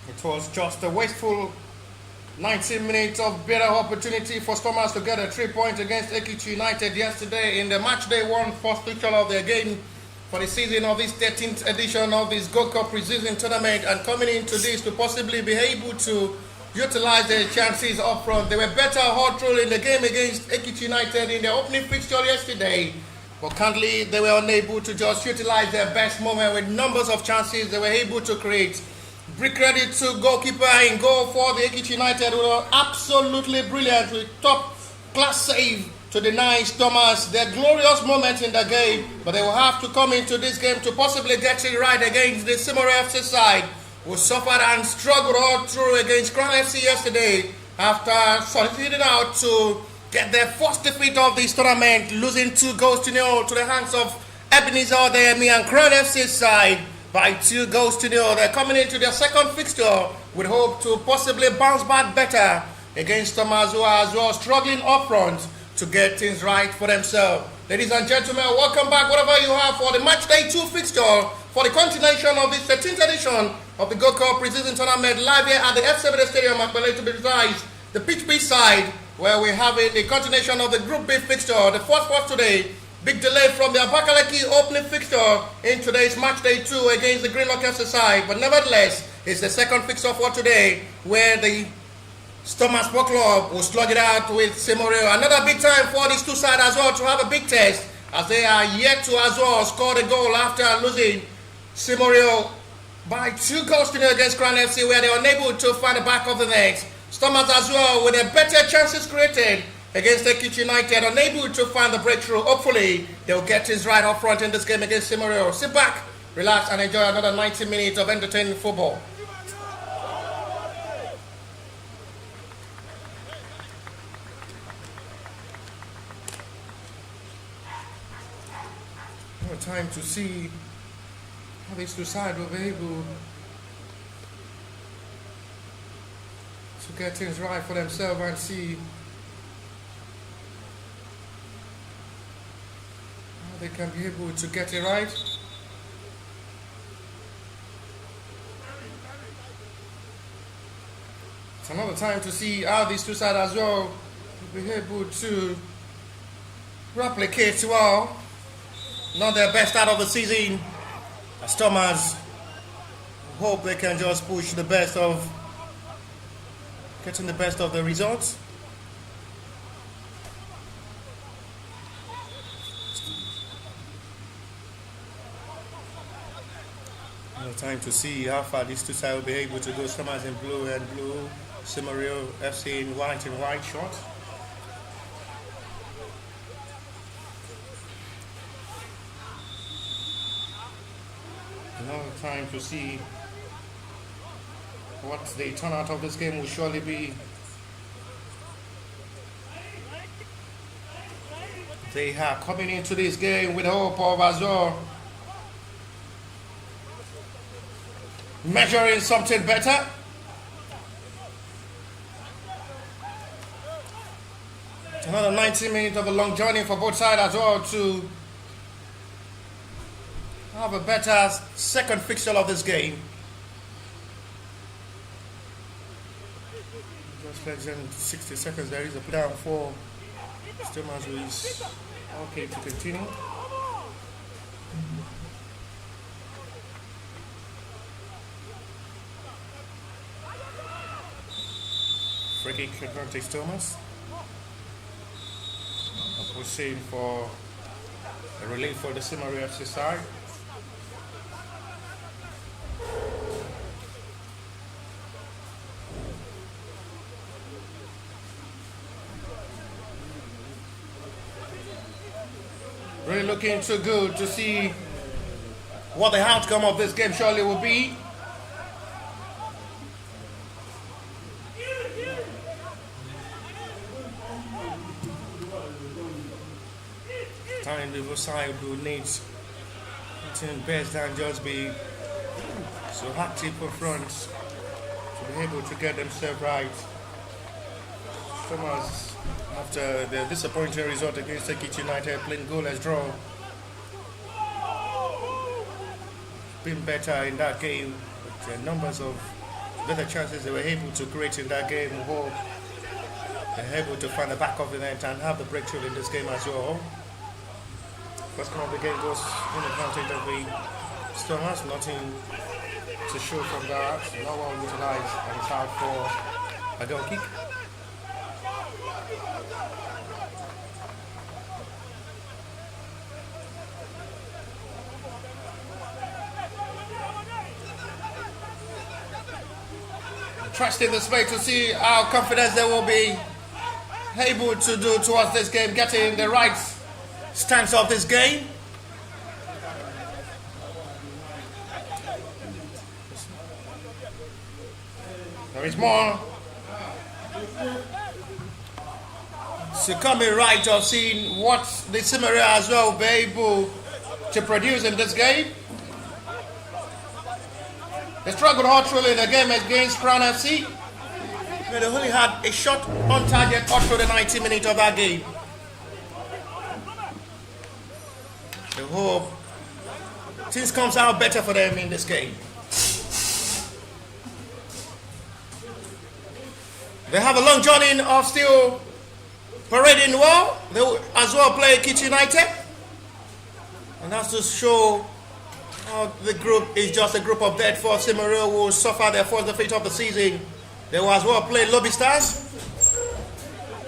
It was just a wasteful 19 minutes of better opportunity for Stormers to get a 3 points against Ekiti United yesterday in the match day one first fixture of their game for the season of this 13th edition of this Gold Cup pre-season tournament, and coming into this to possibly be able to utilize their chances up front. They were better all through in the game against Ekiti United in their opening fixture yesterday, but currently they were unable to just utilize their best moment with numbers of chances they were able to create. Big credit to goalkeeper in goal for the Ekiti United, who were absolutely brilliant with top class save to deny Stormers their glorious moment in the game, but they will have to come into this game to possibly get it right against the Seamoriow FC side, who suffered and struggled all through against Crown FC yesterday after soliciting out to get their first defeat of this tournament, losing 2-0 to the hands of Ebenezer Odeyemi and Crown FC side by 2-0. They're coming into their second fixture with hope to possibly bounce back better against Stormers, who are as well struggling up front to get things right for themselves. Ladies and gentlemen, welcome back, whatever you have, for the match day 2 fixture for the continuation of this 13th edition of the Gold Cup pre-season tournament, live here at the F7 Stadium at Bele, to be precise, the pitch B side, where we're having the continuation of the Group B fixture. The first part today, big delay from the Abakalaki opening fixture in today's match day 2 against the Greenlock FC side, but nevertheless, it's the second fixture for today, where the Stormers Sport Club will slug it out with Seamoriow. Another big time for these two sides as well to have a big test, as they are yet to as well score the goal after losing Seamoriow by 2-0 against Crown FC, where they were unable to find the back of the net. Stormers as well with a better chances created against Ekiti United, unable to find the breakthrough. Hopefully, they'll get things right up front in this game against Seamoriow. Sit back, relax, and enjoy another 90 minutes of entertaining football. Time to see how these two sides will be able to get things right for themselves and see how they can be able to get it right. It's another time to see how these two sides as well will be able to replicate well. Not their best out of the season. Stormers hope they can just push the best of getting the best of the results. No time to see how far these two sides will be able to go. Stormers in blue and blue, Seamoriow FC in white and white shorts. Another time to see what the turnout of this game will surely be. They are coming into this game with hope of as well measuring something better. It's another 90 minutes of a long journey for both sides as well to have a better second fixture of this game. Just less than 60 seconds. There is a down for Stormers, who is okay to continue. Free kick advantage Stormers. Pushing for a relief for the Seamoriow FC side. Really looking too good to see what the outcome of this game surely will be. Time the side who needs something best than just be so active up front to be able to get themselves right. Stormers, after the disappointing result against Ekiti United, playing goalless draw, been better in that game, but the numbers of better chances they were able to create in that game. We hope they're able to find the back of the net and have the breakthrough in this game as well. First come of the game goes in advantage of the Stormers. Nothing to show from that. Not well utilized, and it's out for a goal kick. Trusting the space to see how confident they will be able to do towards this game, getting the right stance of this game. There is more succumbing right of seeing what the Seamoriow as well will be able to produce in this game. They struggled hard really in the game against Crown FC. They only had a shot on target all through the 90 minutes of that game. I hope things comes out better for them in this game. They have a long journey of still parading well. They will as well play Kitty United. And that's to show the group is just a group of dead for Seamoriow who will suffer their first defeat of the season. They will as well play Lobby Stars.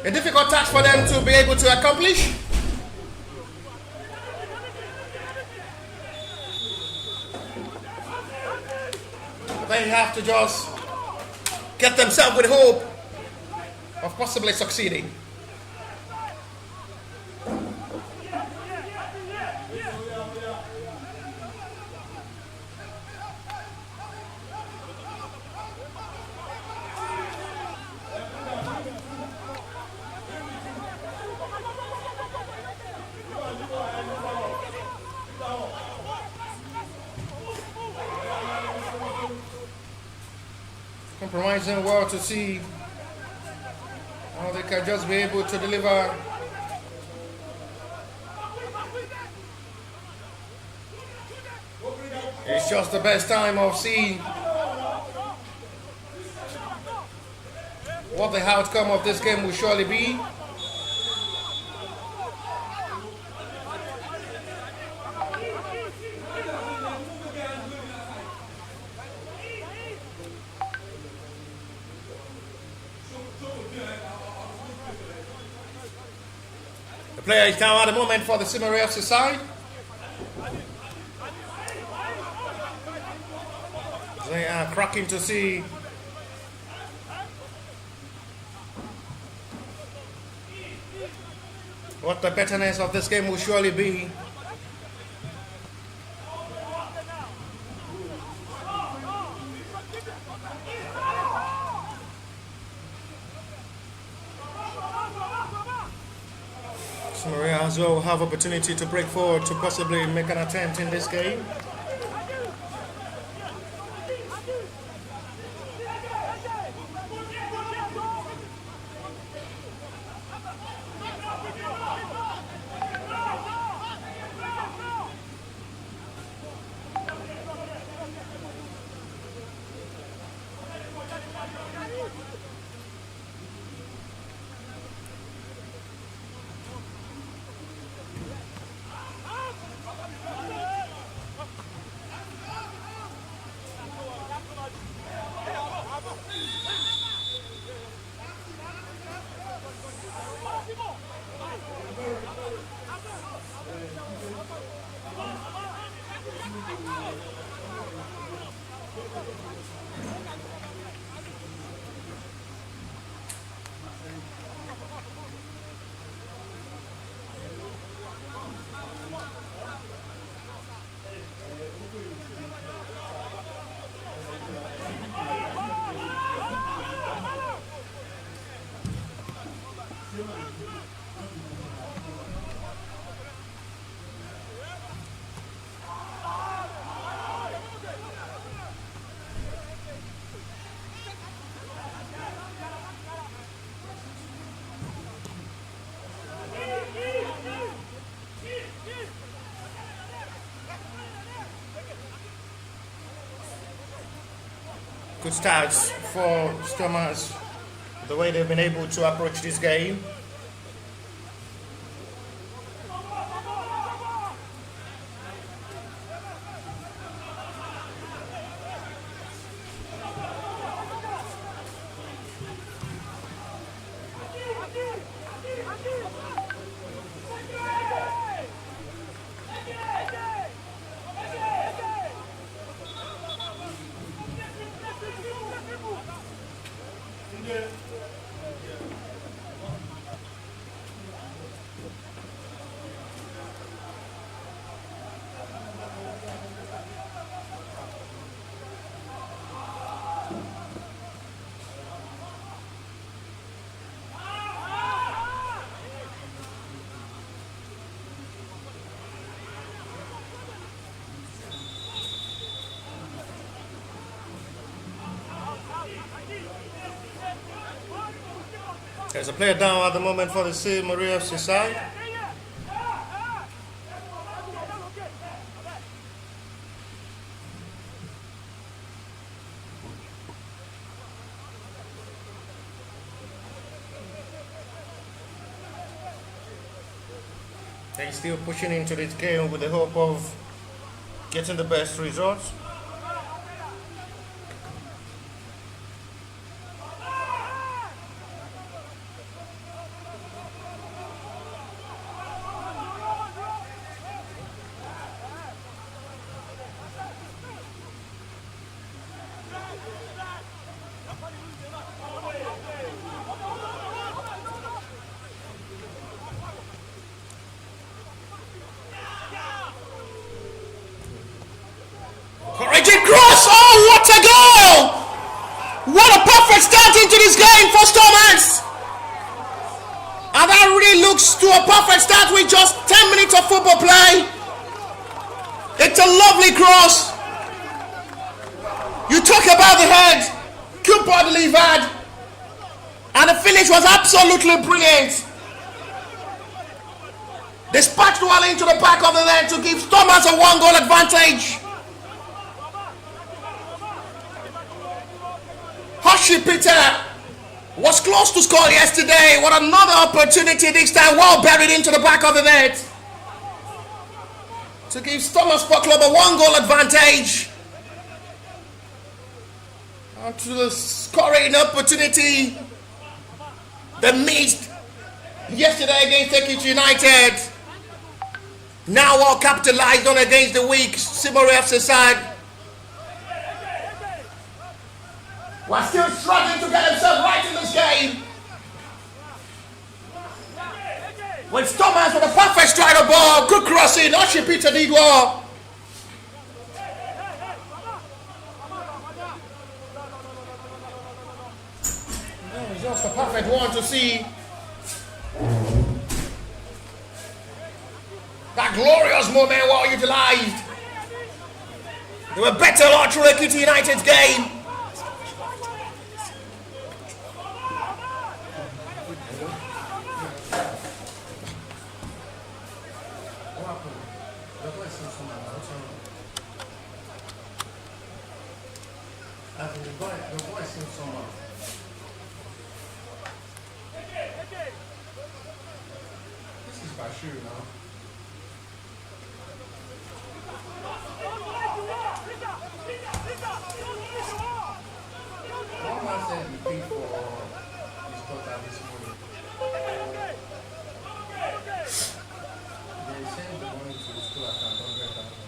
A difficult task for them to be able to accomplish. They have to just get themselves with hope of possibly succeeding. Compromising well to see how they can just be able to deliver. It's just the best time of seeing what the outcome of this game will surely be. The player is now at the moment for the Seamoriow side. They are cracking to see what the betterness of this game will surely be. Seamoriow as well have opportunity to break forward to possibly make an attempt in this game. Good starts for Stormers, the way they've been able to approach this game. There's a player down at the moment for the Seamoriow side. They're still pushing into this game with the hope of getting the best results. Courageous cross! Oh, what a goal! What a perfect start into this game for Stormers! And that really looks to a perfect start with just 10 minutes of football play. It's a lovely cross. You talk about the head, Cooper delivered, and the finish was absolutely brilliant. Dispatched well into the back of the net to give Stormers a 1-goal advantage. Peter was close to score yesterday. What another opportunity this time, well buried into the back of the net to give Stormers Sport Club a 1-goal advantage. And to the scoring opportunity they missed yesterday against Ekiti United. Now all capitalized on against the weak Seamoriow side. We're still struggling to get themselves right in this game. With Stormers with a perfect strider ball, good crossing, Peter did well. It's just a perfect one to see. That glorious moment well utilized. They were better all through Ekiti United's game. This is Bashir now. One man said he paid for his daughter this morning. They sent the money to the school account, 100,000.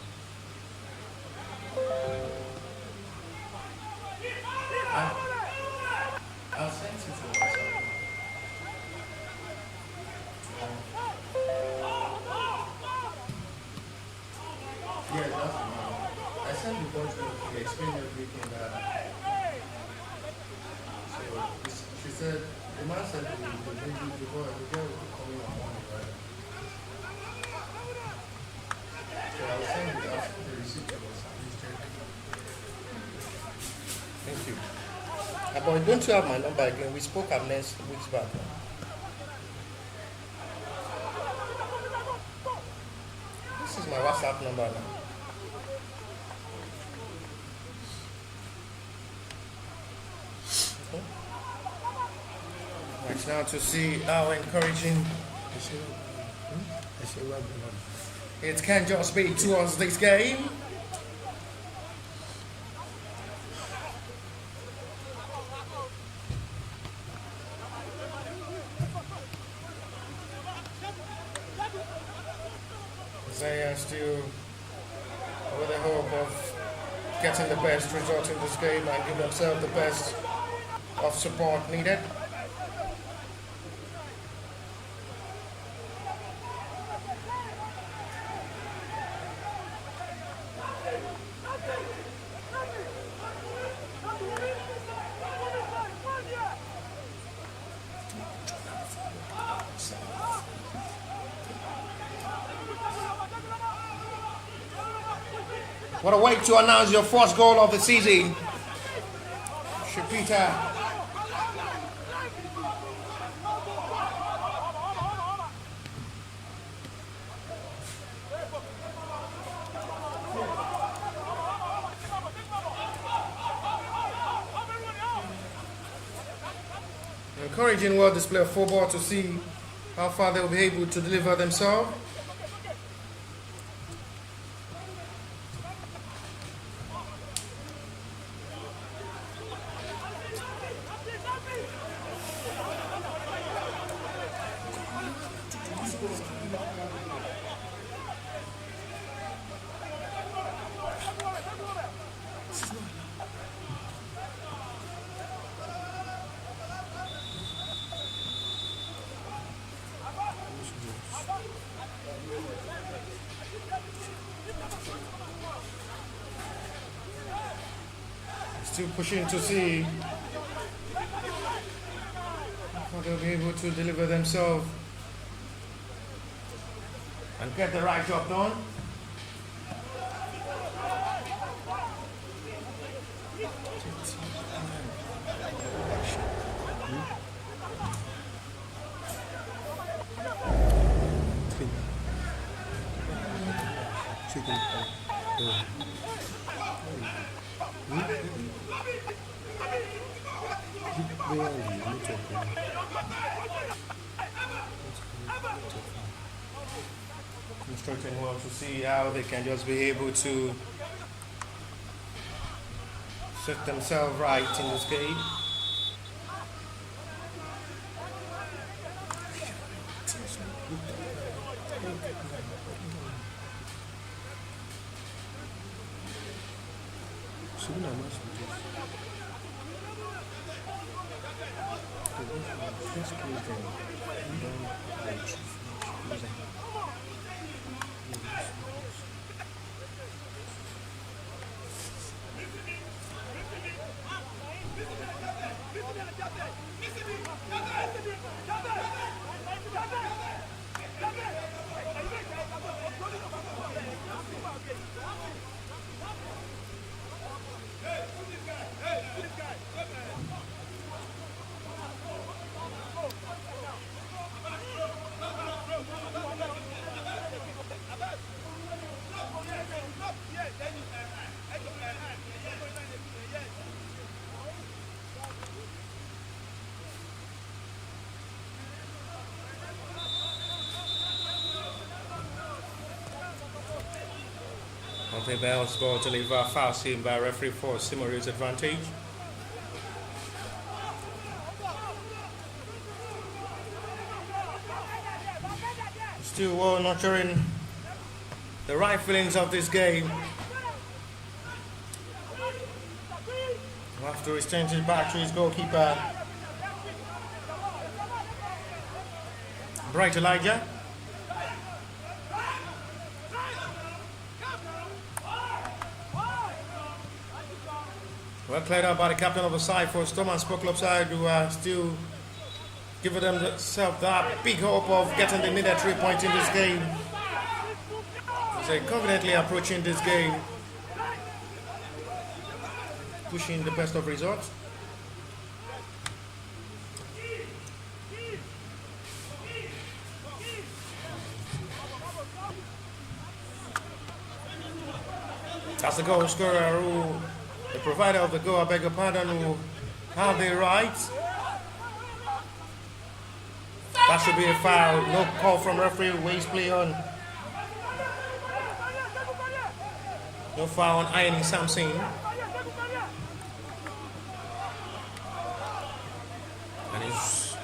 I'll send it to WhatsApp. Yeah, that's the man. I sent the voice note to explain everything that. So she said, the man said the girl will call me on morning, right? So I'll send the receipt to WhatsApp. Please check. Thank you. But don't you have my number again? We spoke up next weeks back. This is my WhatsApp number now. Right now to see how encouraging it can just be towards this game. They are still with the hope of getting the best result in this game and give themselves the best of support needed. What a way to announce your first goal of the season. Shapita. Encouraging well display of football to see how far they will be able to deliver themselves. Still pushing to see how they'll be able to deliver themselves and get the right job done. Instructing well to see how they can just be able to set themselves right in this game. The Bells ball deliver foul seen by referee for Seamoriow's advantage. Still well nurturing the right feelings of this game. After he's changed it back to his goalkeeper, Bright Elijah. Well cleared out by the captain of the side for Storm Sport Club side, who are still giving themselves that big hope of getting the needed 3 points in this game. They're confidently approaching this game, pushing the best of results. That's the goal scorer, who, the provider of the goal, I beg your pardon, who Have they right? That should be a foul. No call from referee. Waste play on. No foul on Iron Samson. And he's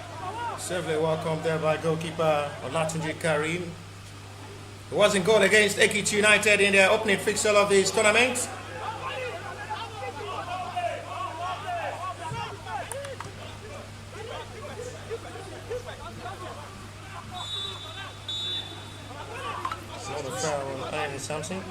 severely welcomed there by goalkeeper Olatunji Karim. It wasn't goal against Ekiti United in their opening fixture of this tournament. So the foul on Iron Samson.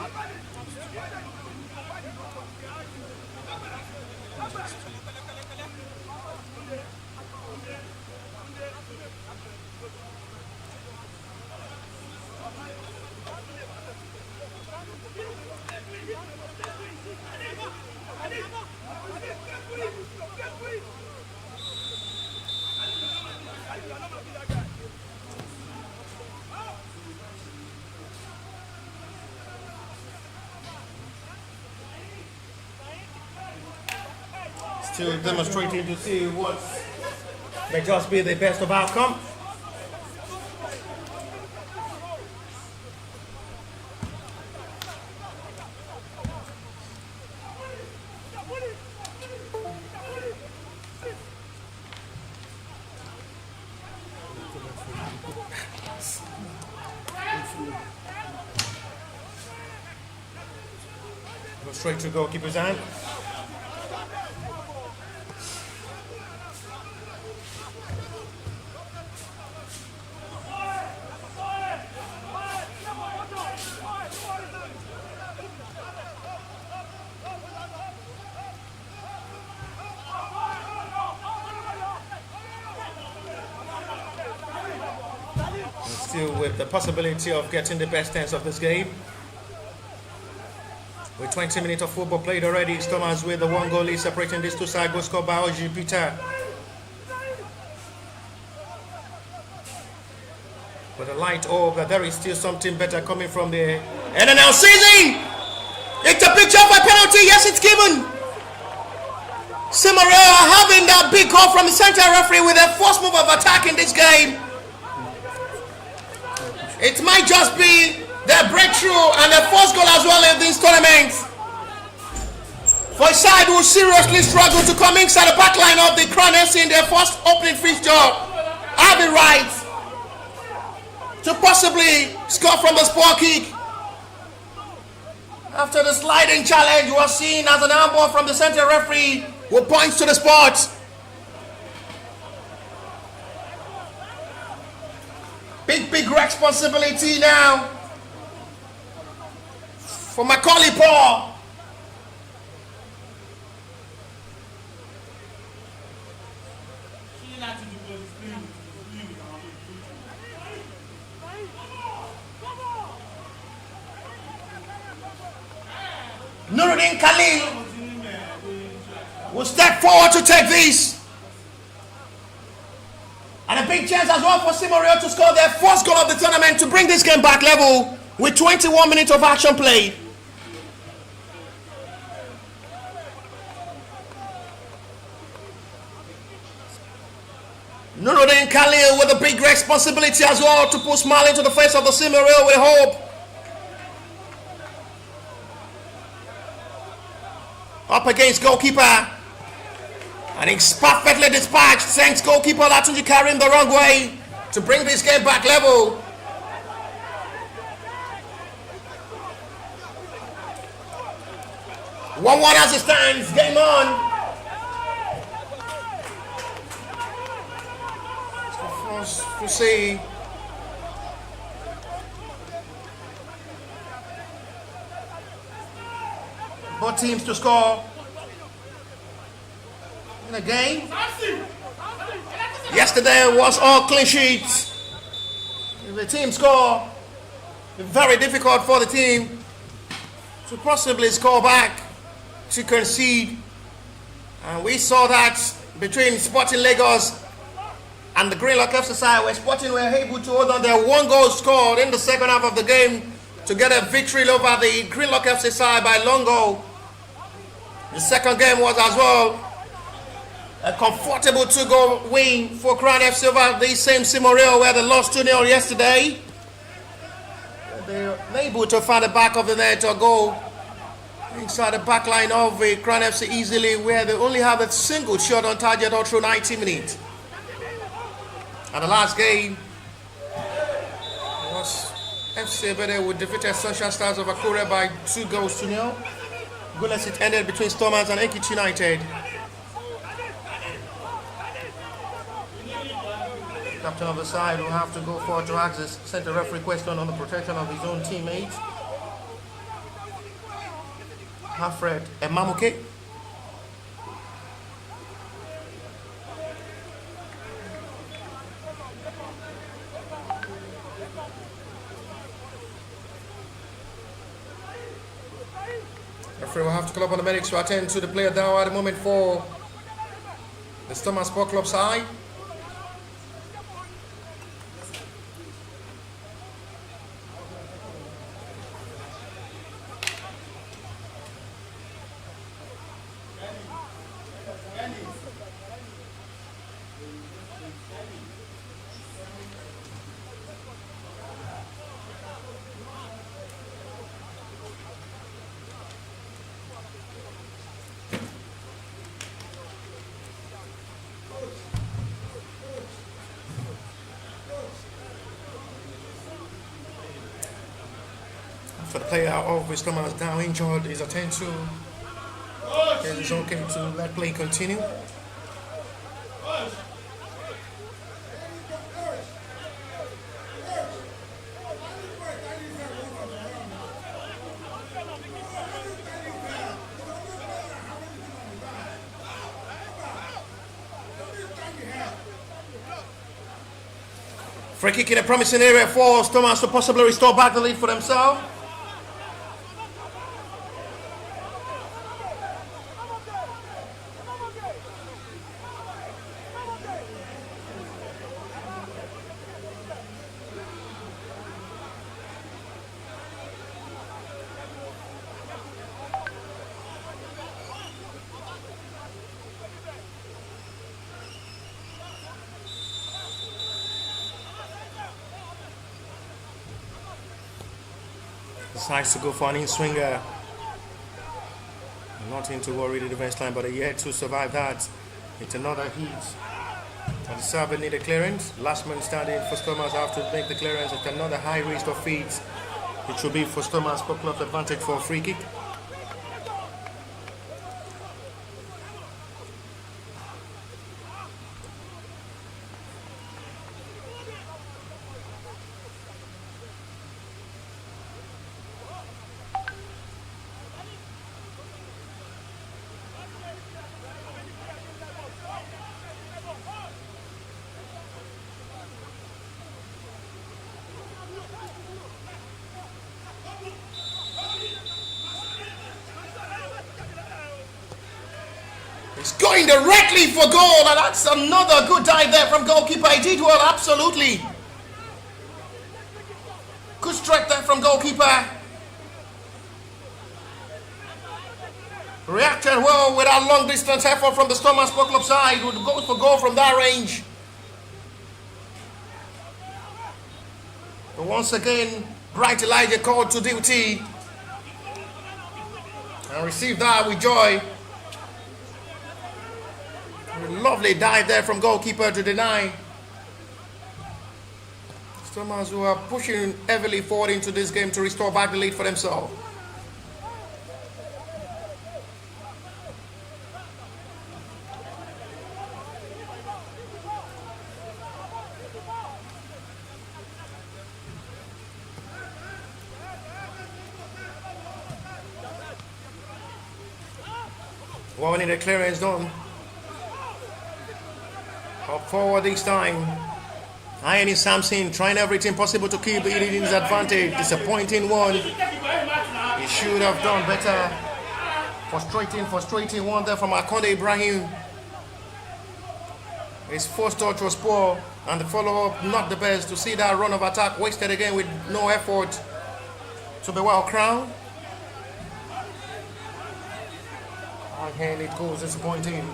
Still demonstrating to see what may just be the best of outcome. Go straight to goalkeeper's hand. Still with the possibility of getting the best chance of this game. With 20 minutes of football played already, Stormers with the one goal lead separating these two sides. Goal scored by Oji Peter. With a light hope that there is still something better coming from there. And now seizing! It's a picture of a penalty. Yes, it's given. Seamoriow having that big call from the center referee with a first move of attack in this game. It might just be their breakthrough and their first goal as well in this tournament. For a side who seriously struggled to come inside the back line of the Crown FC in their first opening fixture, have it right to possibly score from the spot kick. After the sliding challenge was seen as an handball from the center referee who points to the spot. Big responsibility now for Macaulay Paul. Nuruddin Khalil will step forward to take this. And a big chance as well for Seamoriow to score their first goal of the tournament to bring this game back level with 21 minutes of action played. Nuruddin Khalil with a big responsibility as well to put smile into the face of the Seamoriow with hope. Up against goalkeeper. And he's perfectly dispatched, sends goalkeeper Olatunji Karim the wrong way to bring this game back level. One as it stands, game on. So for us to see both teams to score in a game. Yesterday was all clean sheets. If the team score, it's very difficult for the team to possibly score back, to concede. And we saw that between Sporting Lagos and the Greenlock FC side, where Sporting were able to hold on their one goal scored in the second half of the game to get a victory over the Greenlock FC side by long goal. The second game was as well A comfortable 2-goal win for Crown FC over the same Seamoriow where they lost 2-0 yesterday. They were able to find the back of the net or go inside the back line of the Crown FC easily, where they only have a single shot on target all through 90 minutes. And the last game was FC Ebede who defeated Sunshine Stars of Akure by 2-0. Goalless it ended between Stormers and Ekiti United. Captain of the side will have to go forward to ask the center referee question on the protection of his own teammates. Alfred Emamuke. Referee will have to call up on the medics to attend to the player down at the moment for the Stormer Sport Club side. For the player of his Stormers down injured, is attended to. It is okay to let play continue. Free kick in a promising area for Stormers to possibly restore back the lead for themselves. Decides to go for an in-swinger. Nothing to worry the defense line, but yet to survive that. It's another heat. And the server need a clearance. Last man standing for Stormers have to make the clearance. It's another high risk of feet. It should be for Stormers Sport Club's advantage for a free kick. It's going directly for goal, and that's another good dive there from goalkeeper. He did well, absolutely. Good strike there from goalkeeper. Reacted well with that long distance effort from the Stormer Sport Club side. Would go for goal from that range. But once again, Bright Elijah called to duty and received that with joy. Lovely dive there from goalkeeper to deny. Stormers who are pushing heavily forward into this game to restore back the lead for themselves. Well, we need a clearance done. Up forward this time. Ian Samson trying everything possible to keep it in his advantage. Disappointing one. He should have done better. Frustrating one there from Akonde Ibrahim. His first touch was poor, and the follow-up not the best. To see that run of attack wasted again with no effort to be well crowned. And it goes disappointing.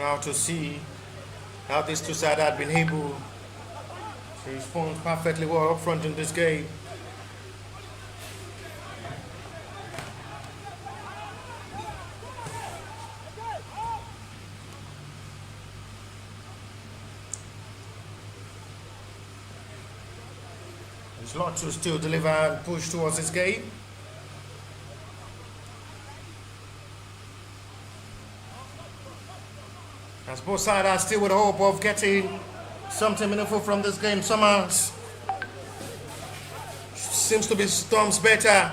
Now to see how these two sides had been able to respond perfectly well up front in this game. There's a lot to still deliver and push towards this game. As both sides are still with the hope of getting something meaningful from this game. Summers seems to be Storm's better.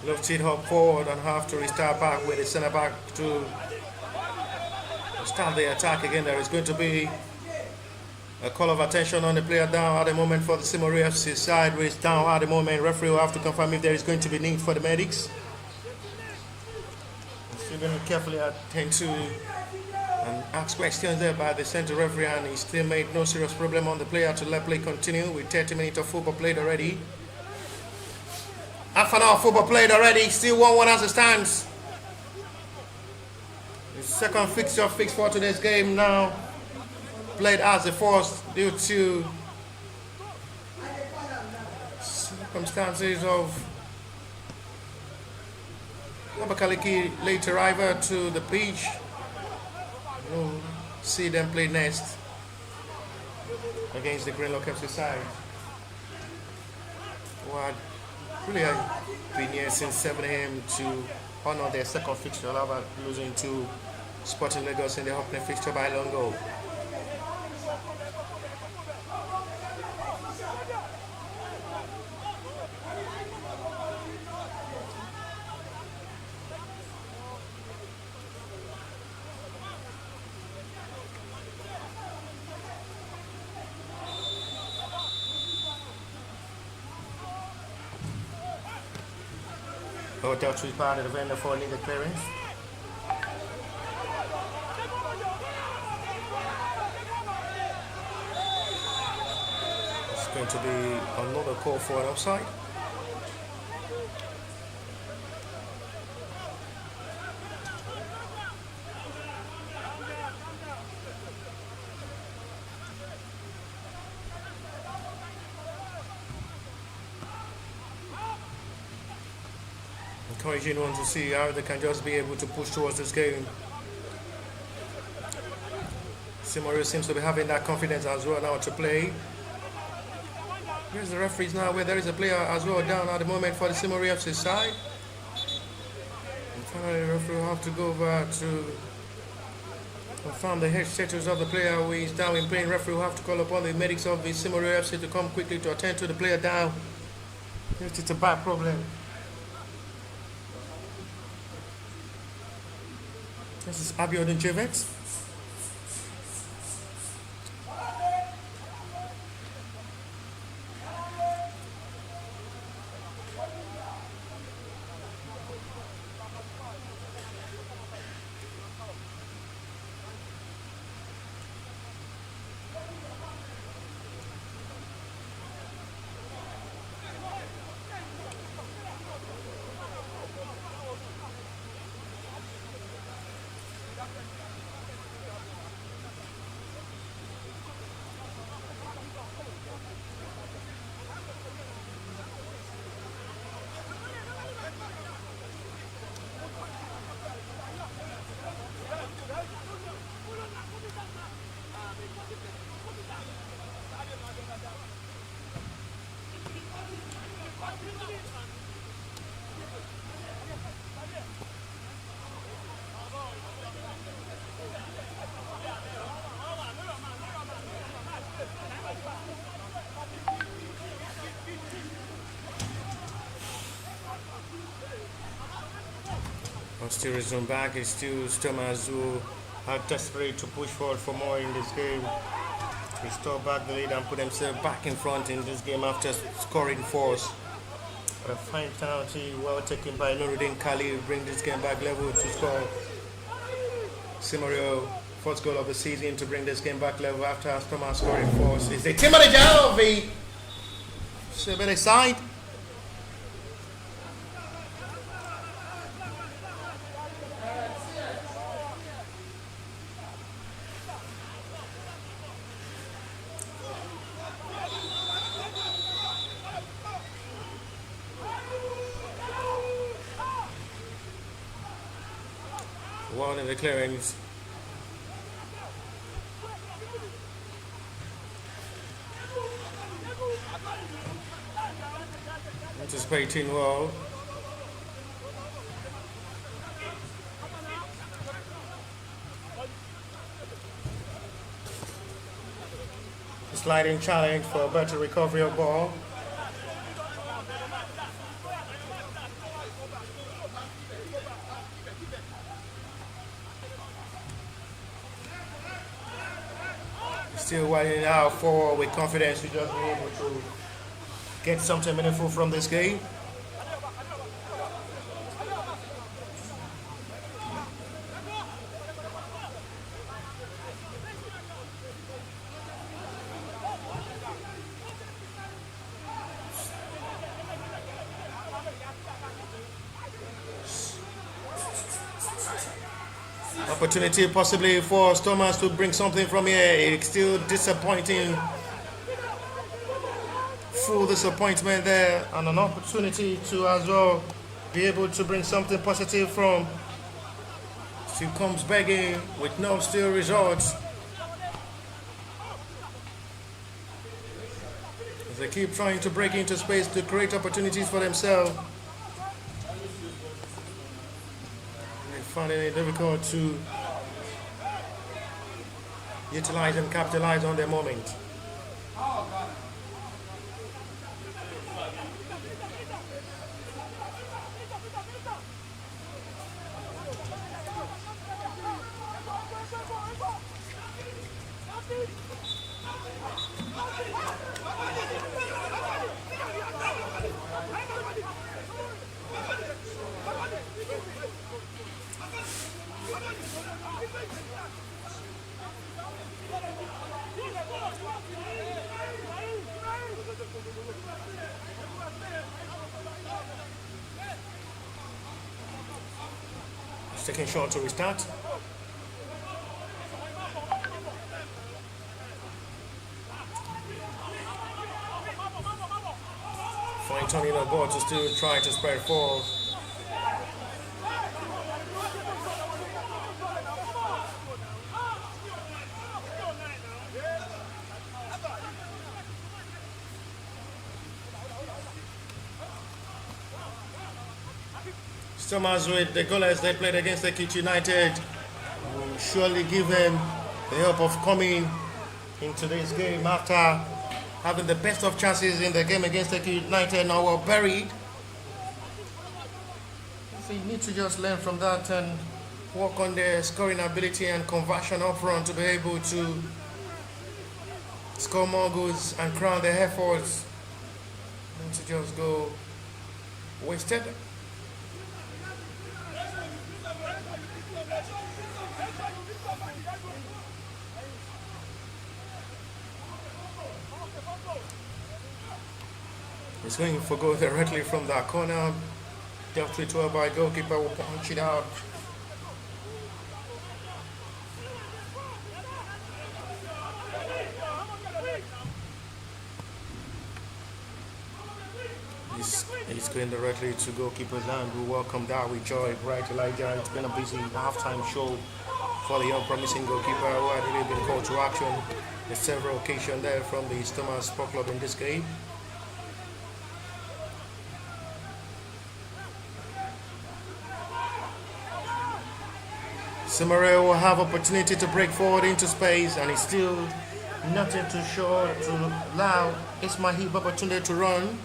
Left it up forward and have to restart back with the centre back to start the attack again. There is going to be a call of attention on the player down at the moment for the Seamoriow side, who is down at the moment. Referee will have to confirm if there is going to be need for the medics. Still going to carefully attend to and ask questions there by the centre referee, and he still made no serious problem on the player to let play continue with 30 minutes of football played already. Half an hour of football played already, still 1-1 as it stands. The second fixture fixed for today's game now played as the first due to circumstances of Abakaliki late arrival to the pitch. We'll see them play next against the Greenlock FC side. What really been here since 7 a.m. to honor their second fixture, after losing to Sporting Lagos in the opening fixture by a long goal. Hotel to part of the vendor for legal clearance. It's going to be another call for an offside. Encouraging one to see how they can just be able to push towards this game. Seamoriow seems to be having that confidence as well now to play. Here's the referees now, where there is a player as well down at the moment for the Seamoriow side. And finally the referee will have to go over to confirm the head status of the player who is down in pain. Referee will have to call upon the medics of the Seamoriow FC to come quickly to attend to the player down. It's a bad problem. This is Abiodun Javet. Still resume back. It's still Thomas who are desperate to push forward for more in this game, restore back the lead and put themselves back in front in this game after scoring force. But a fine penalty well taken by Nuruddin Kali bring this game back level to score. Seamoriow, fourth goal of the season to bring this game back level after Thomas scoring force. Is the team manager of the Sebele side? One in the clearance. Anticipating well. Sliding challenge for a better recovery of ball. Still widening out forward with confidence to just be able to get something meaningful from this game. Opportunity possibly for Thomas to bring something from here. It's still disappointing. Full disappointment there, and an opportunity to as well be able to bring something positive from. Still comes begging with no still results. As they keep trying to break into space to create opportunities for themselves. Finding it difficult to utilize and capitalize on their moment. Taking short to restart. Fine turning on board to still try to spread forward. Thomas with the goalers they played against Ekiti United will surely give them the help of coming into this game after having the best of chances in the game against Ekiti United now were buried. So you need to just learn from that and work on their scoring ability and conversion up front to be able to score more goals and crown their efforts, not to just go wasted. He's going for goal directly from that corner. Dealt with well by goalkeeper, will punch it out. He's going directly to goalkeeper's hand. We welcome that with joy. Bright Elijah. It's been a busy halftime show for the young promising goalkeeper who had really been called to action. There's several occasions there from the Thomas Sport Club in this game. Seamoriow will have opportunity to break forward into space, and it's still nothing too short to allow Ismail opportunity to run.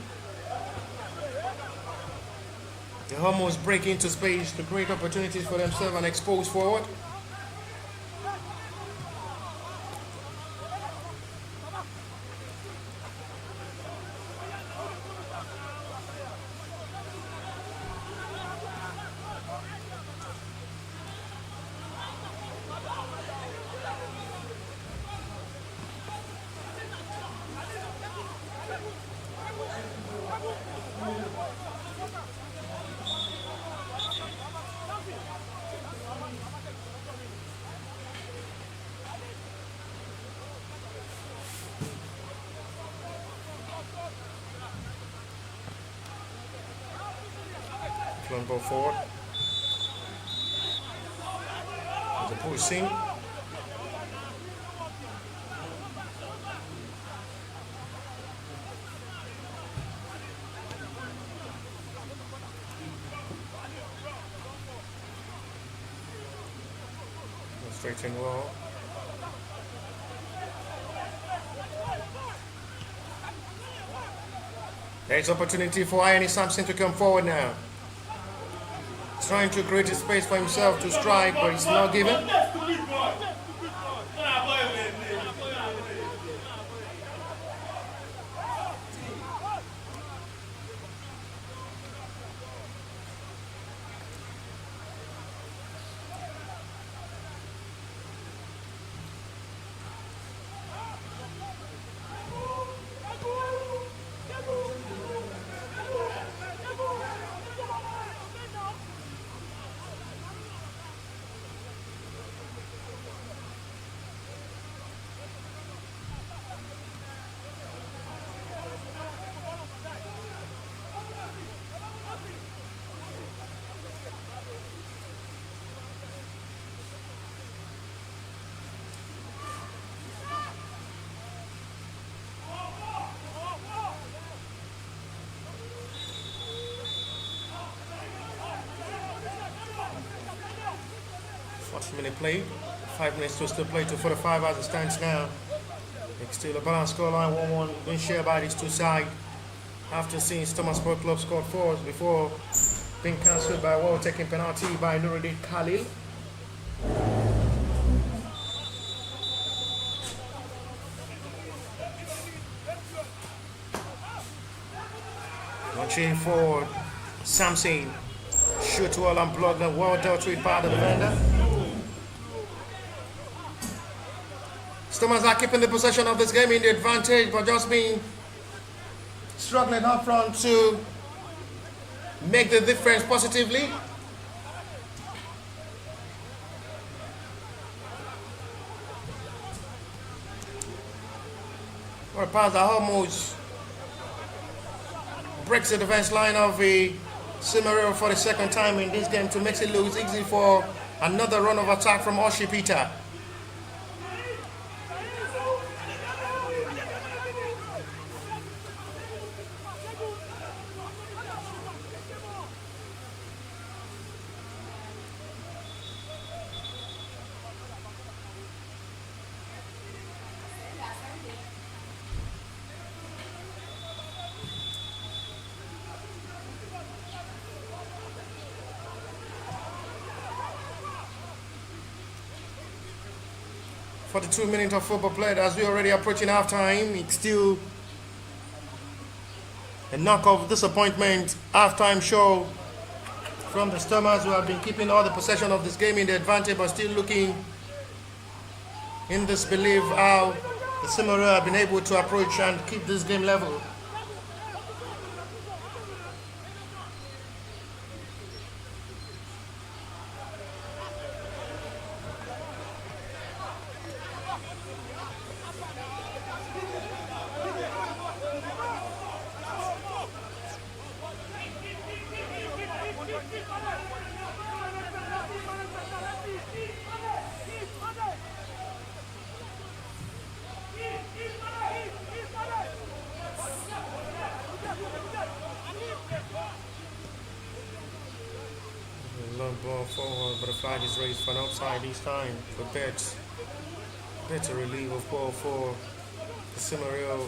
They almost break into space to create opportunities for themselves and expose forward. Front ball forward. There's a push in. Straight in well. There's opportunity for Ian Sampson to come forward now. Trying to create a space for himself to strike, but it's not given. 40-minute play. 5 minutes to still play to 45 as it stands now. It's still a balanced scoreline, 1-1 being shared by these two sides. After seeing Thomas Sport Club scored four before being cancelled by a well-taken penalty by Nuruddin Khalil. Launching for Samson. Shoot well and block the well dealt with by the defender. Stormers are keeping the possession of this game in the advantage, but just being struggling up front to make the difference positively. Or a pass that almost breaks the defense line of the Seamoriow for the second time in this game to make it look easy for another run of attack from Oshi Peter. For the 2 minutes of football played, as we're already approaching halftime, it's still a knock of disappointment halftime show from the Stormers, who have been keeping all the possession of this game in the advantage, but still looking in disbelief how the Seamoriow have been able to approach and keep this game level. Long ball forward, but the flag is raised for an offside this time for Bet. Better relief of ball for the Seamoriow.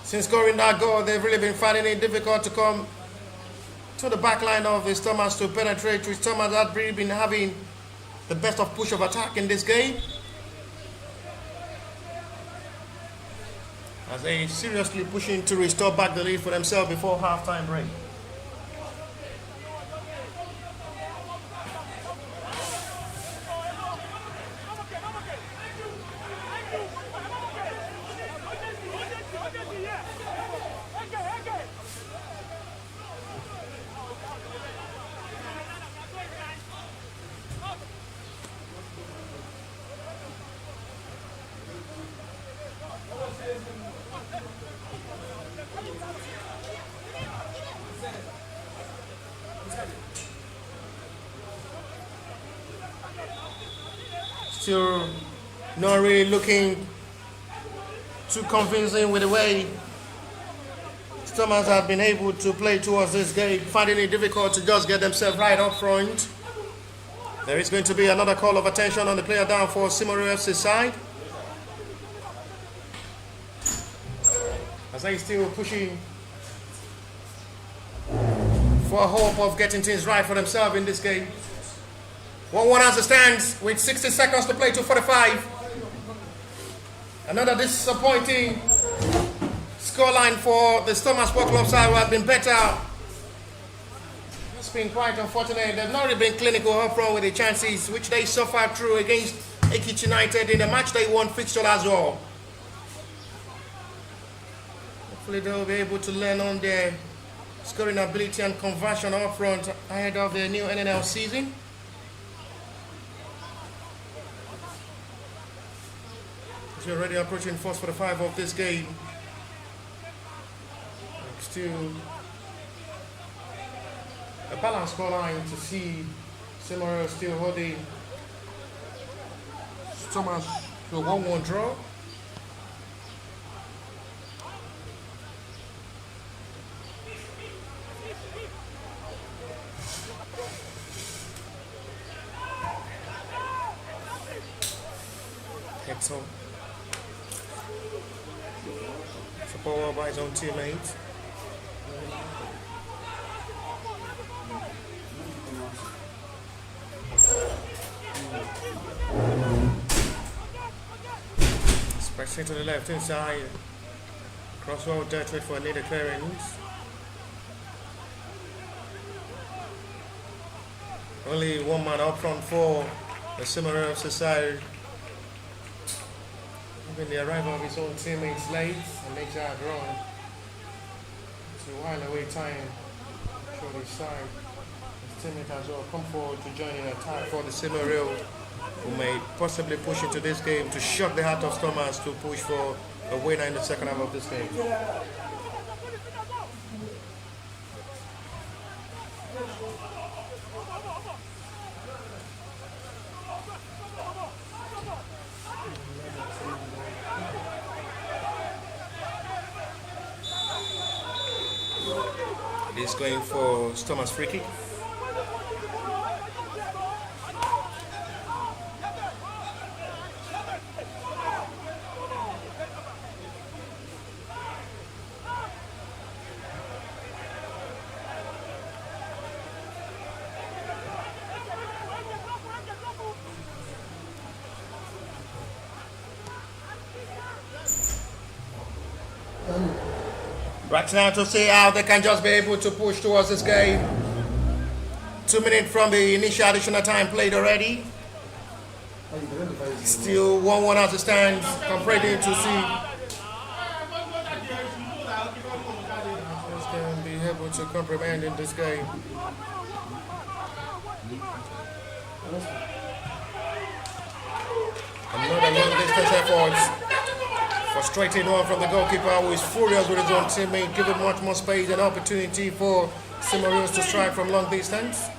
Since scoring that goal, they've really been finding it difficult to come to the back line of the Stormers to penetrate, which Stormers have really been having the best of push of attack in this game, as they seriously pushing to restore back the lead for themselves before halftime break. Still not really looking too convincing with the way Stormers have been able to play towards this game, finding it difficult to just get themselves right up front. There is going to be another call of attention on the player down for Seamoriow FC side. As they still pushing for a hope of getting things right for themselves in this game. 1-1 as it stands with 60 seconds to play to 45. Another disappointing scoreline for the Stormers Sport Club side, who have been better. It's been quite unfortunate. They've not really been clinical up front with the chances which they suffered through against Ekiti United in the match they won fixture as well. Hopefully they'll be able to learn on their scoring ability and conversion up front ahead of the new NNL season. We're already approaching first 45 of this game. Still a balanced scoreline to see Seamoriow still holding Stormers to a 1-1 draw. Heads up. Support by his own teammates. Pressing to the left inside. Crossroad dead trade for a needed clearance. Only one man up front for the Seamoriow side. Even the arrival of his own teammates late and makes that run. It's a while away time for the side. His teammate has well come forward to join in attack for the Seamoriow, who may possibly push into this game to shock the heart of Stormers to push for a winner in the second half of this game. He's going for Stormers free kick. Right now to see how they can just be able to push towards this game. 2 minutes from the initial additional time played already. Still 1-1 as it stands. Comparing to see just can be able to comprehend in this game. Another long distance effort. Frustrating one from the goalkeeper, who is furious with his own teammate, giving much more space and opportunity for Seamoriow to strike from long distance.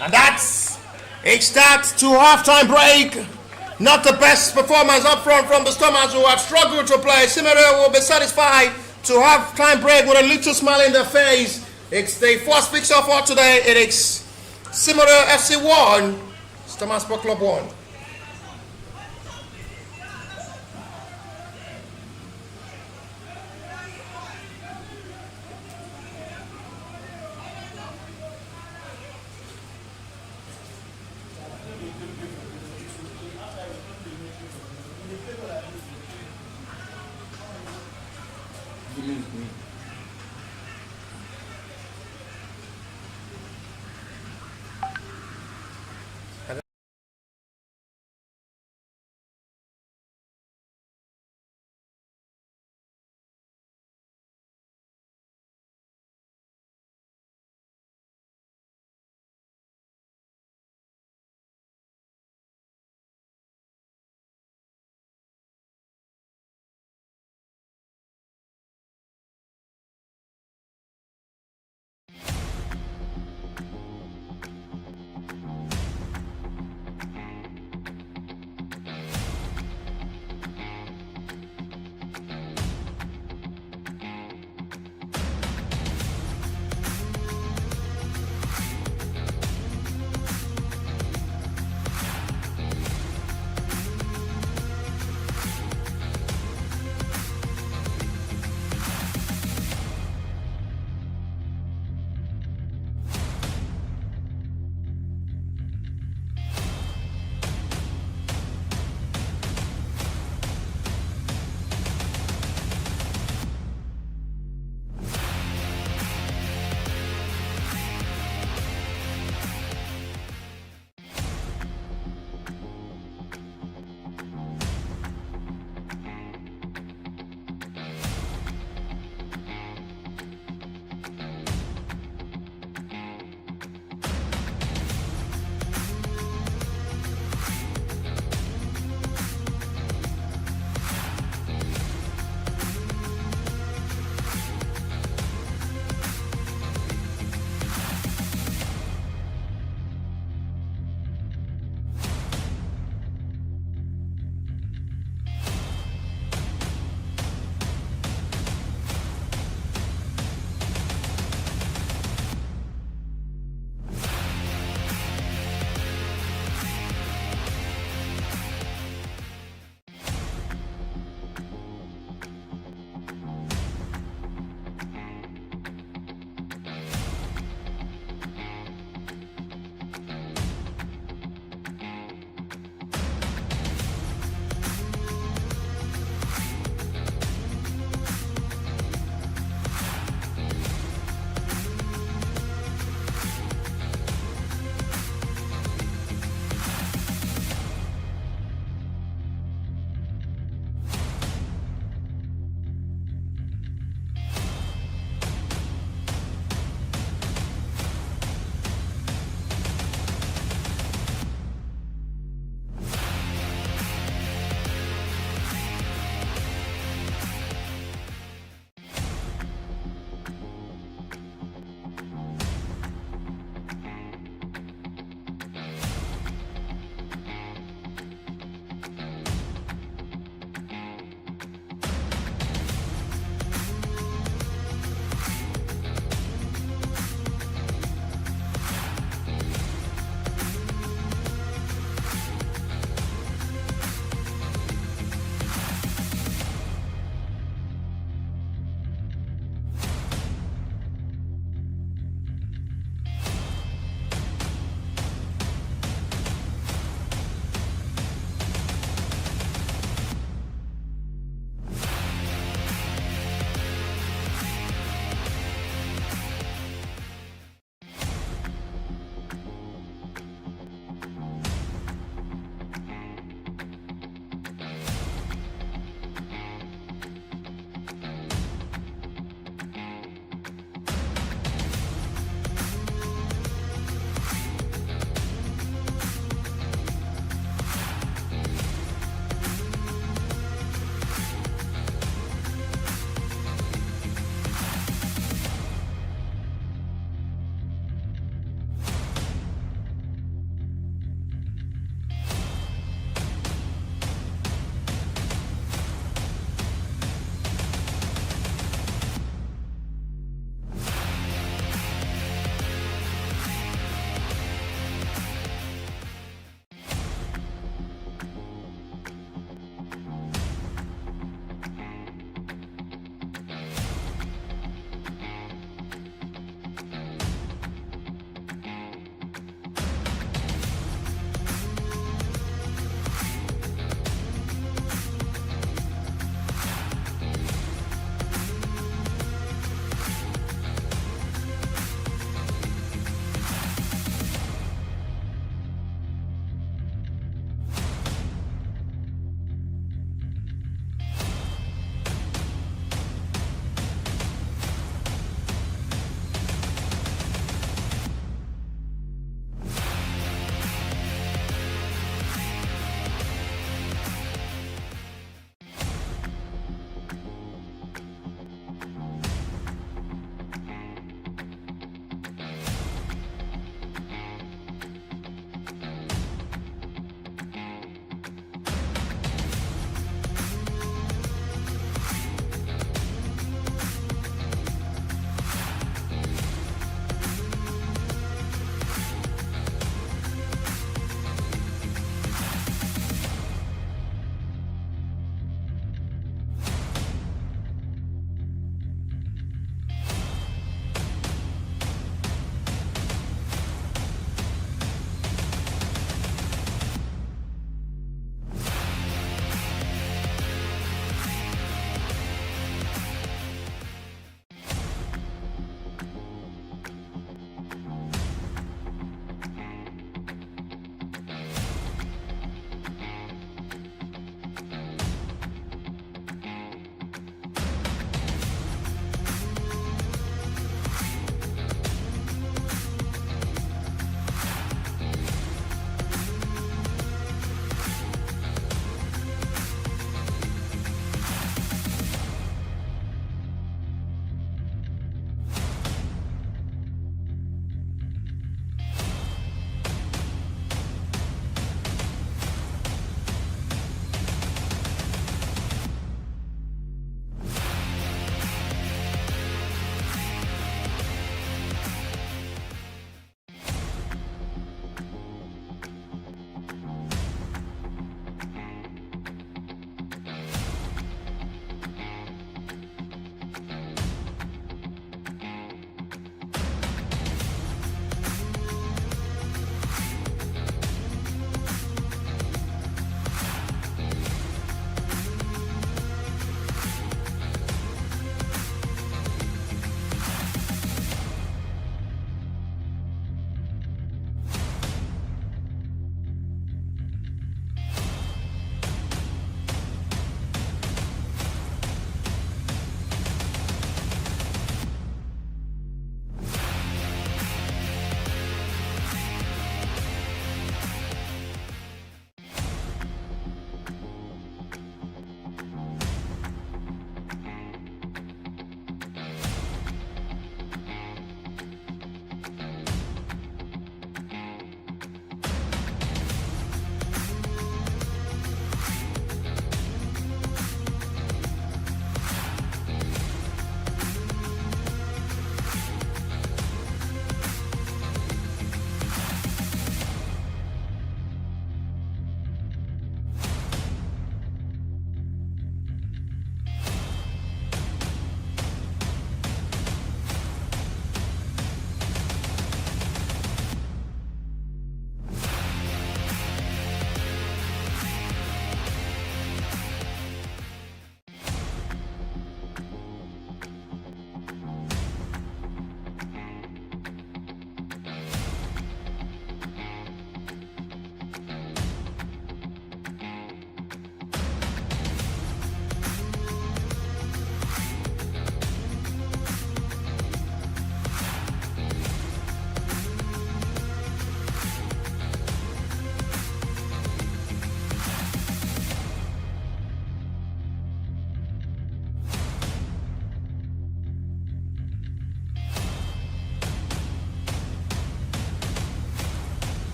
And that's a start to halftime break. Not the best performance up front from the Stormers, who have struggled to play. Seamoriow will be satisfied to have time break with a little smile in their face. It's the first fixture for today. It is Seamoriow FC 1, Stormers Sport Club 1.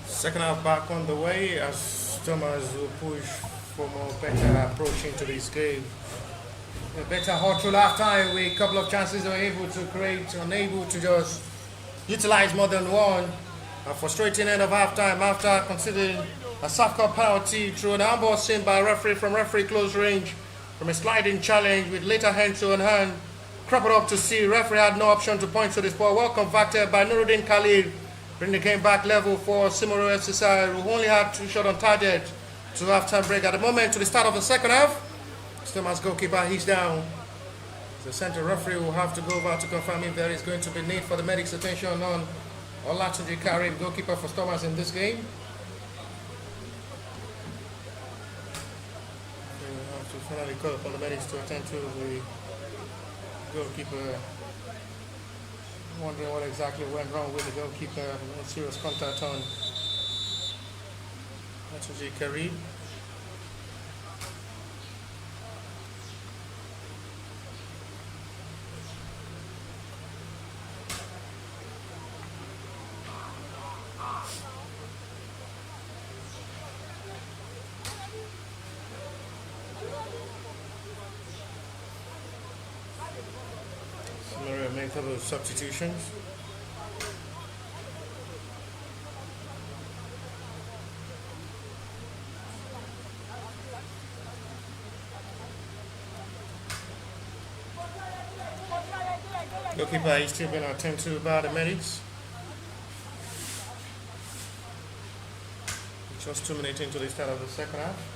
Second half back on the way as Thomas will push for more better approach into this game. A better hot through half time with a couple of chances they were able to create, unable to just utilize more than one. A frustrating end of half time after considering a soft cup penalty through an handball seen by a referee from referee close range from a sliding challenge with later hand to hand. Crop it up to see. Referee had no option to point to this ball. Well converted by Nuruddin Khalid. Bringing the game back level for Seamoriow FC side, who only had 2 shots on target to half-time break. At the moment, to the start of the second half, Stoma's goalkeeper, he's down. The centre referee will have to go over to confirm if there is going to be need for the medics' attention on Olatunji Karim, goalkeeper for Stomas in this game. We will have to finally call upon the medics to attend to the goalkeeper. Wondering what exactly went wrong with the goalkeeper. Serious contact on Olatunji Karim. Make a couple of substitutions. Goalkeeper is still being attended to by the medics. Just 2 minutes into the start of the second half.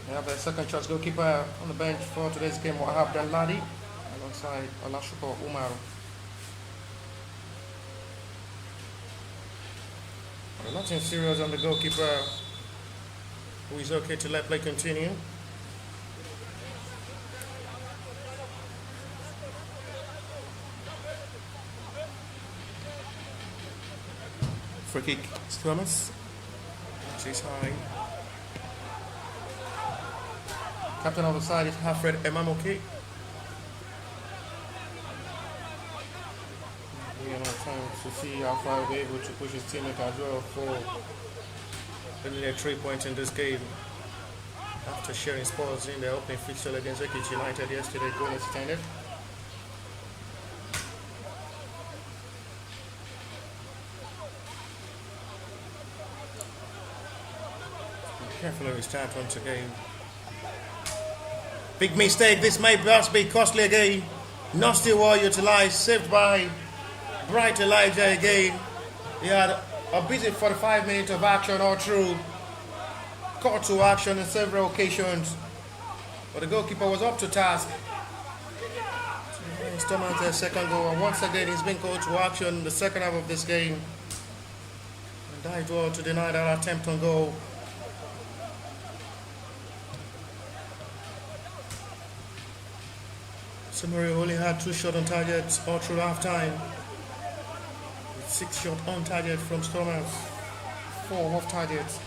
We have a second choice goalkeeper on the bench for today's game, Wahab Danladi, alongside Olashupo Umaru. Nothing serious on the goalkeeper, who is okay to let play continue. Free kick, Thomas. She's high. Captain of the side is Alfred Emamoke. Time to see how far he'll be able to push his teammate as well for only 3 points in this game. After sharing spoils in the opening fixture against Ekiti United yesterday, goal extended. Carefully we start once again. Big mistake, this may perhaps be costly again. Nasty well utilized, saved by Bright Elijah again. He had a busy 45 minutes of action all through. Caught to action on several occasions. But the goalkeeper was up to task. Thomas their second goal, and once again he's been called to action in the second half of this game. And died well to deny that attempt on goal. Seamoriow only had 2 shots on target all through half time. 6 shots on target from Stormers, 4 off targets.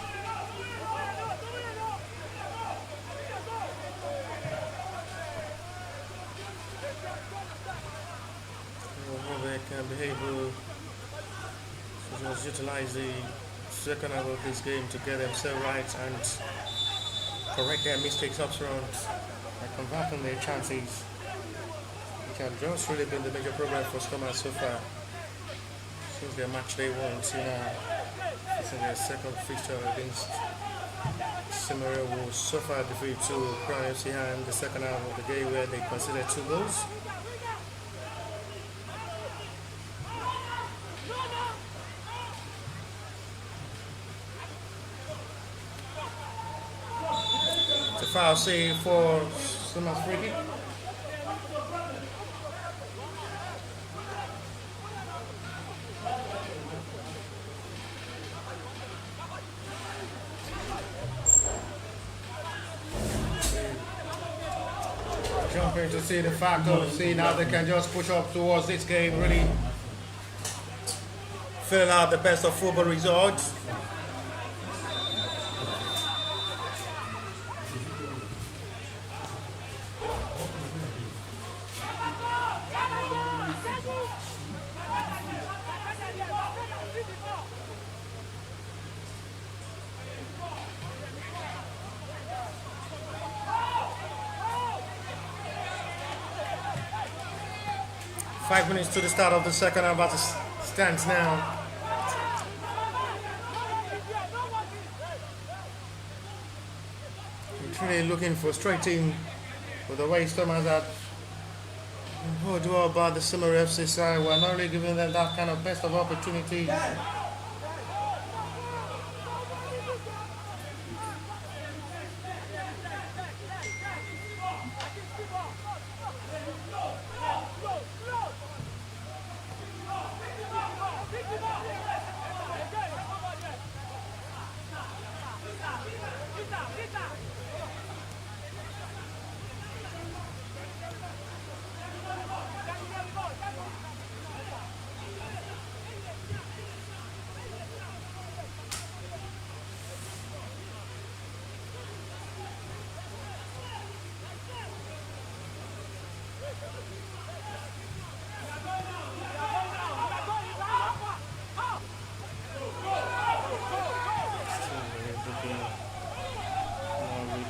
They can be able to just utilize the second half of this game to get themselves right and correct their mistakes up front and convert on their chances. Has just really been the major problem for Stormers so far since their match day 1. It's in their second fixture against Seamoriow, who suffered defeat to Crown FC in the second half of the game where they conceded 2 goals. The foul save for Stormers free kick. Jumping to see the fact of see now they can just push up towards this game really filling out the best of football results. Five minutes to the start of the second half as it stands now. It's really looking frustrating with the way Stormers are. What do about the Seamoriow FC side? We're not really giving them that kind of best of opportunity.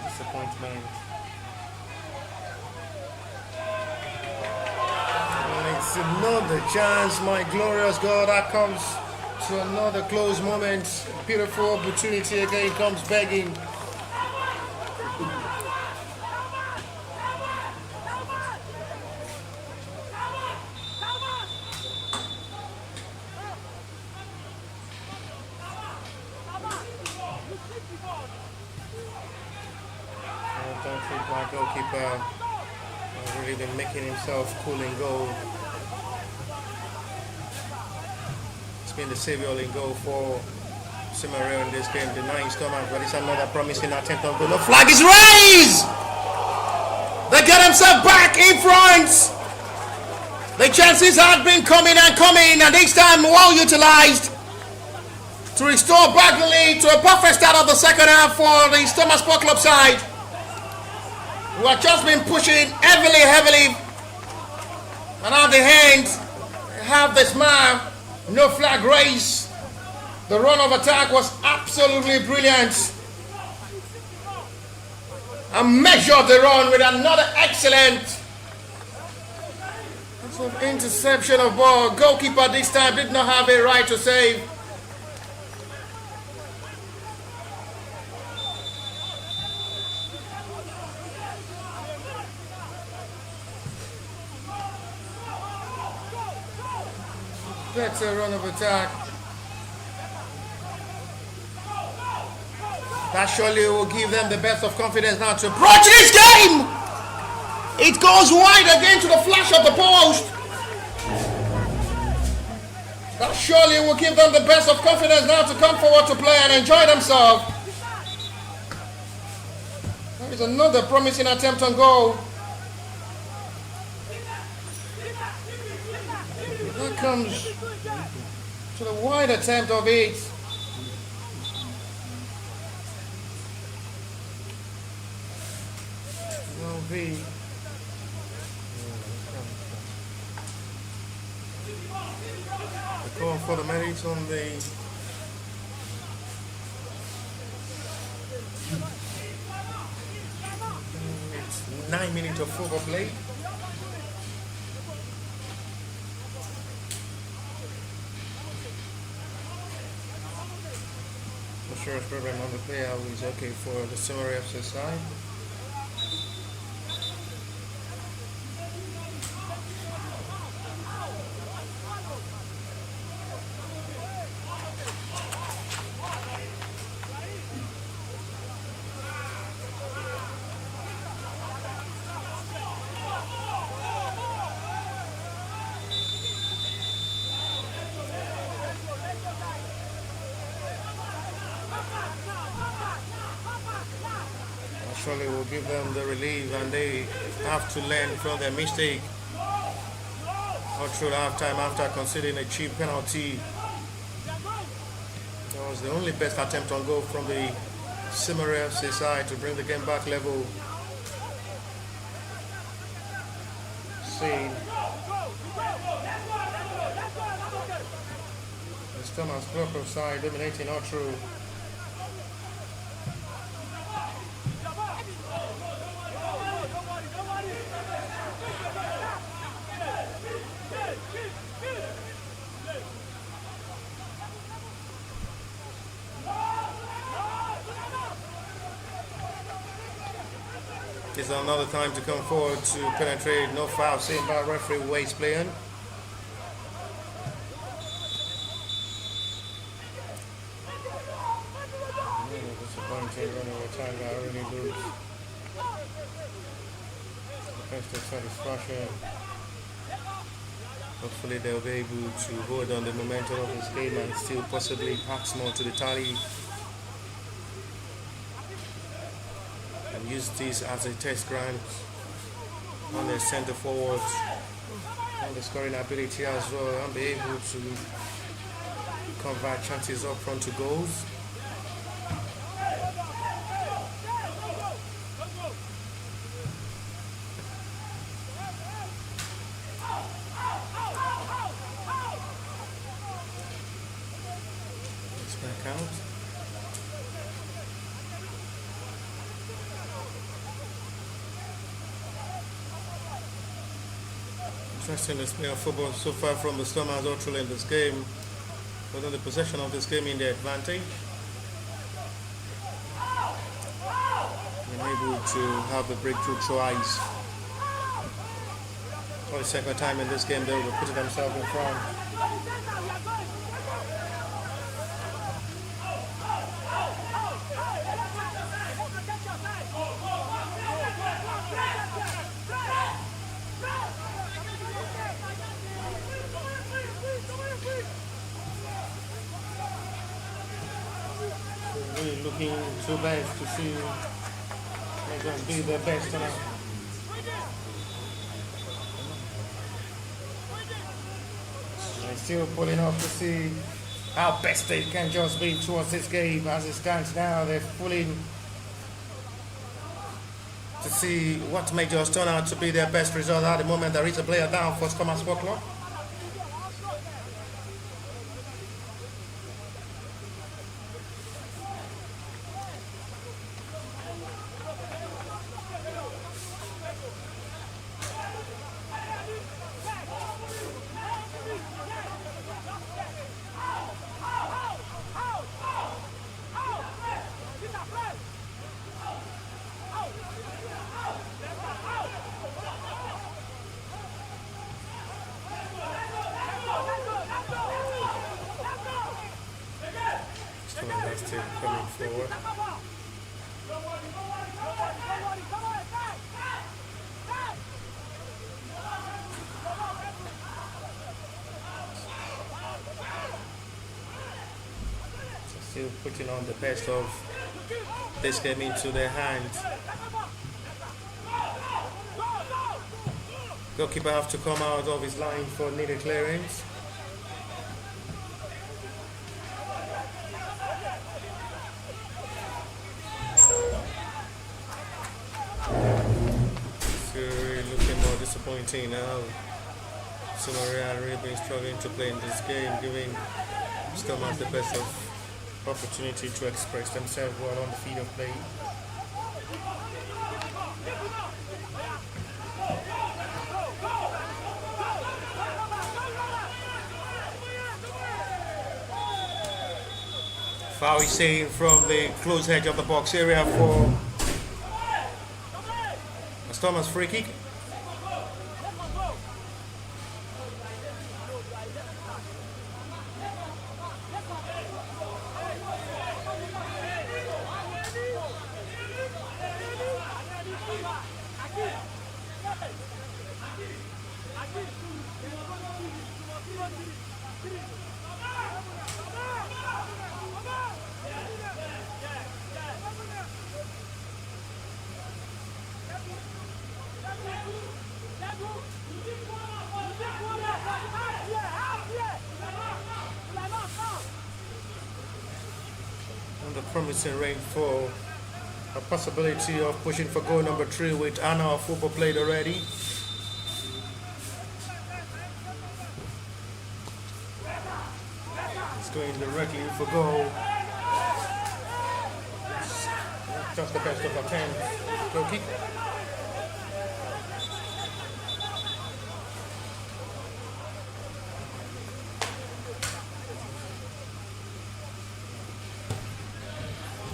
Disappointment. And it's another chance, my glorious God. That comes to another close moment. Beautiful opportunity again comes begging. I don't think my goalkeeper has really been making himself cool in goal. It's been the savior in goal for Seamoriow in this game, denying Stormers, but it's another promising attempt on goal. The flag is raised! They get themselves back in front! The chances had been coming and coming, and this time well utilized to restore back the lead to a perfect start of the second half for the Stormers Sport Club side. We have just been pushing heavily, and at the end, have the smile, no flag raised. The run of attack was absolutely brilliant. And measured the run with another excellent sort of interception of ball. Goalkeeper this time did not have a right to save. Better run of attack. That surely will give them the best of confidence now to approach this game. It goes wide again to the flash of the post. That surely will give them the best of confidence now to come forward to play and enjoy themselves. There is another promising attempt on goal. That comes to the wide attempt of it. Will be the call for the merits on the it's 9 minutes of football play. Insurance program on the player is okay for the Seamoriow FC side. Surely will give them the relief, and they have to learn from their mistake all through halftime after conceding a cheap penalty was the only best attempt on goal from the Seamoriow side to bring the game back level. See, the Thomas Glocker side dominating all through. It's another time to come forward to penetrate. No foul seen by referee Waste playing. Disappointing running with time I really lose. Defensive satisfaction. Hopefully they'll be able to hold on the momentum of this game and still possibly pack more to the tally. And use this as a test ground on the center forward, on the scoring ability as well, and be able to convert chances up front to goals. Let's back out. Interesting display of football so far from the Stormers Ultra in this game. But in the possession of this game in their advantage. Being able to have the breakthrough twice. For the second time in this game they will put themselves in front. Really looking to best to see they're going to be their best tonight. They're still pulling up to see how best they can just be towards this game. As it stands now, they're pulling to see what may just turn out to be their best result. At the moment there is a player down for Thomas Sport Club. Still coming forward. Still putting on the best of this game into their hands. Goalkeeper have to come out of his line for needed clearance. Looking more disappointing now. Seamoriow really been struggling to play in this game, giving Stormers the best of opportunity to express themselves well on the field of play. Foul is saying from the close edge of the box area for Stormers free kick. And the promising range for a possibility of pushing for goal number 3 with an hour of football played already. It's going directly for goal. Just the best of attempts. Goal kick.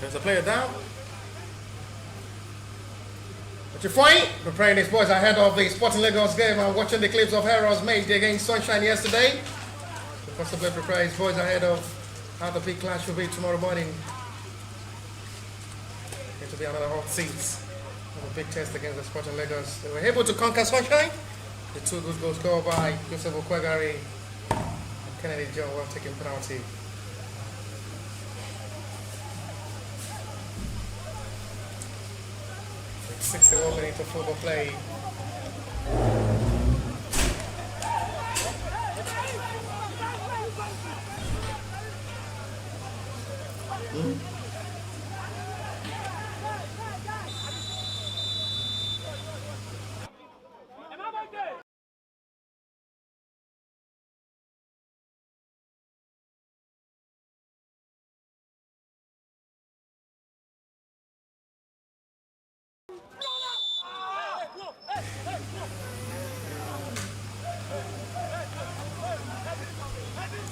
There's a player down. But you're fine. Preparing these boys ahead of the Sporting Lagos game and watching the clips of Heroes made against Sunshine yesterday. So possibly prepare his boys ahead of how the big clash will be tomorrow morning. It will be another hot seat. A big test against the Sporting Lagos. They were able to conquer Sunshine. The 2 good goals scored by Joseph Okwegari and Kennedy John well taking penalty. 61 minutes of football play.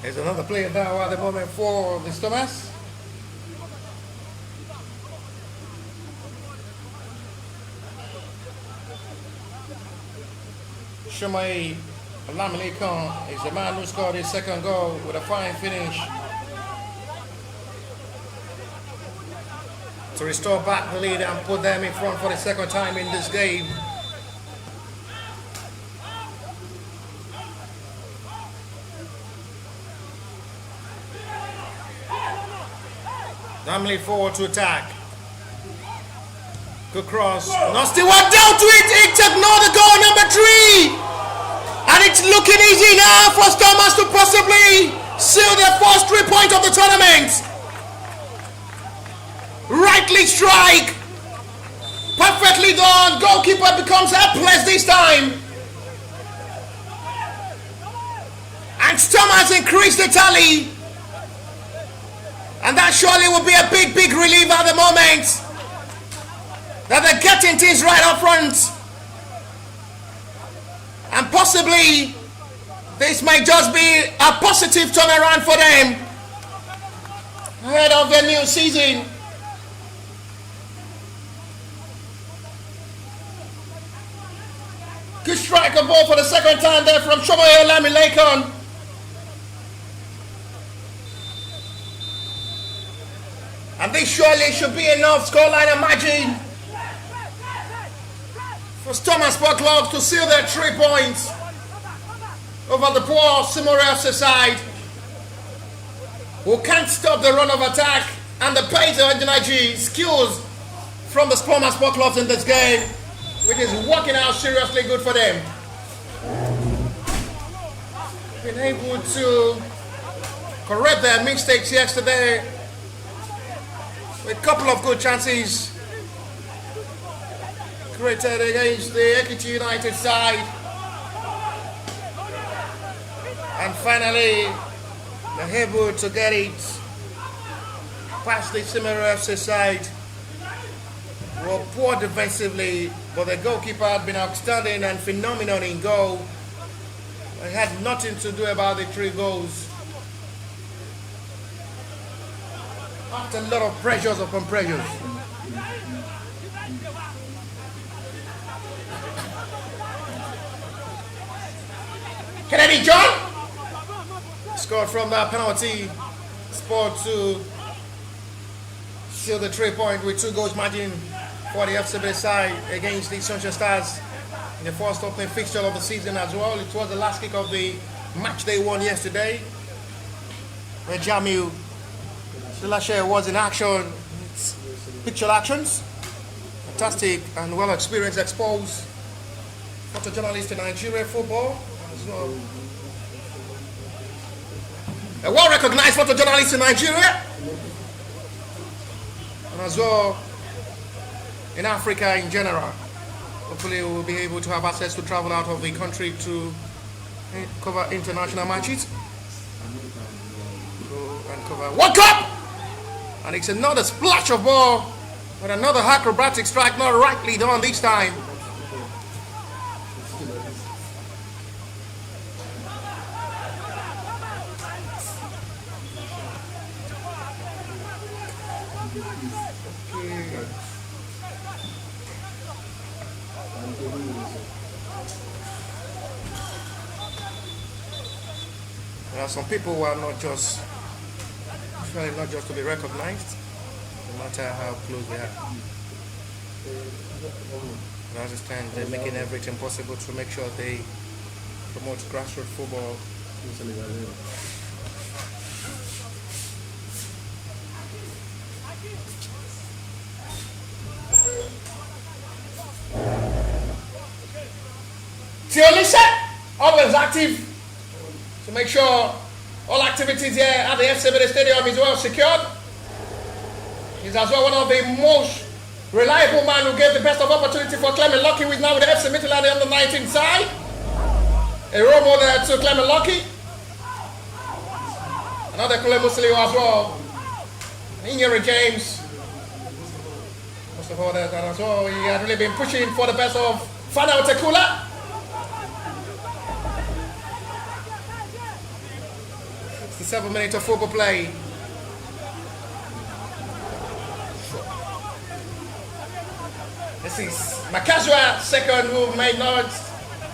There's another player down at the moment for the Stormers. Seamoriow is the man who scored his second goal with a fine finish to restore back the lead and put them in front for the second time in this game. Namely forward to attack. Good cross. Nasty one down to it. It took no the goal number 3. And it's looking easy now for Stormers to possibly seal their first 3 points of the tournament. Rightly strike. Perfectly done. Goalkeeper becomes helpless this time. And Stormers increase the tally. And that surely will be a big relief at the moment. That they're getting things right up front. And possibly this might just be a positive turnaround for them ahead of the new season. Good strike of ball for the second time there from Seamoriow. And this surely should be enough scoreline and margin for Stormers Sport Club to seal their 3 points over the poor Seamoriow side, who can't stop the run of attack and the pace of energy skills from the Stormers Sport Clubs in this game, which is working out seriously good for them. Been able to correct their mistakes yesterday with a couple of good chances created against the Ekiti United side. And finally, they're able to get it past the Seamoriow side. Were poor defensively, but the goalkeeper had been outstanding and phenomenal in goal. They had nothing to do about the 3 goals. After a lot of pressures upon pressures. Kennedy John scored from that penalty spot to seal the 3 point with 2 goals margin for the FCB side against the Sunshine Stars in the first opening fixture of the season as well. It was the last kick of the match they won yesterday, where Jamil Silashe was in action. It's picture actions. Fantastic and well experienced exposed photojournalist in Nigeria football as well. A well recognized photojournalist in Nigeria. as well in Africa in general. Hopefully we'll be able to have access to travel out of the country to cover international matches. Go and cover World Cup! And it's another splash of ball with another acrobatic strike, not rightly done this time. There are some people who are not just to be recognized, no matter how close they are. I understand they're making everything possible to make sure they promote grassroots football. Tionise, always active to make sure all activities here at the FC Midland Stadium is well secured. He's as well one of the most reliable man who gave the best of opportunity for Clement Lucky, who is now with the FC Midland on the 19th side. A role model to Clement Lucky. Another Kule Musliu as well. Inyeri James. Most of all that as well. He had really been pushing for the best of Fana Otekula. 7 minutes of football play. This is Makazua, second, who may not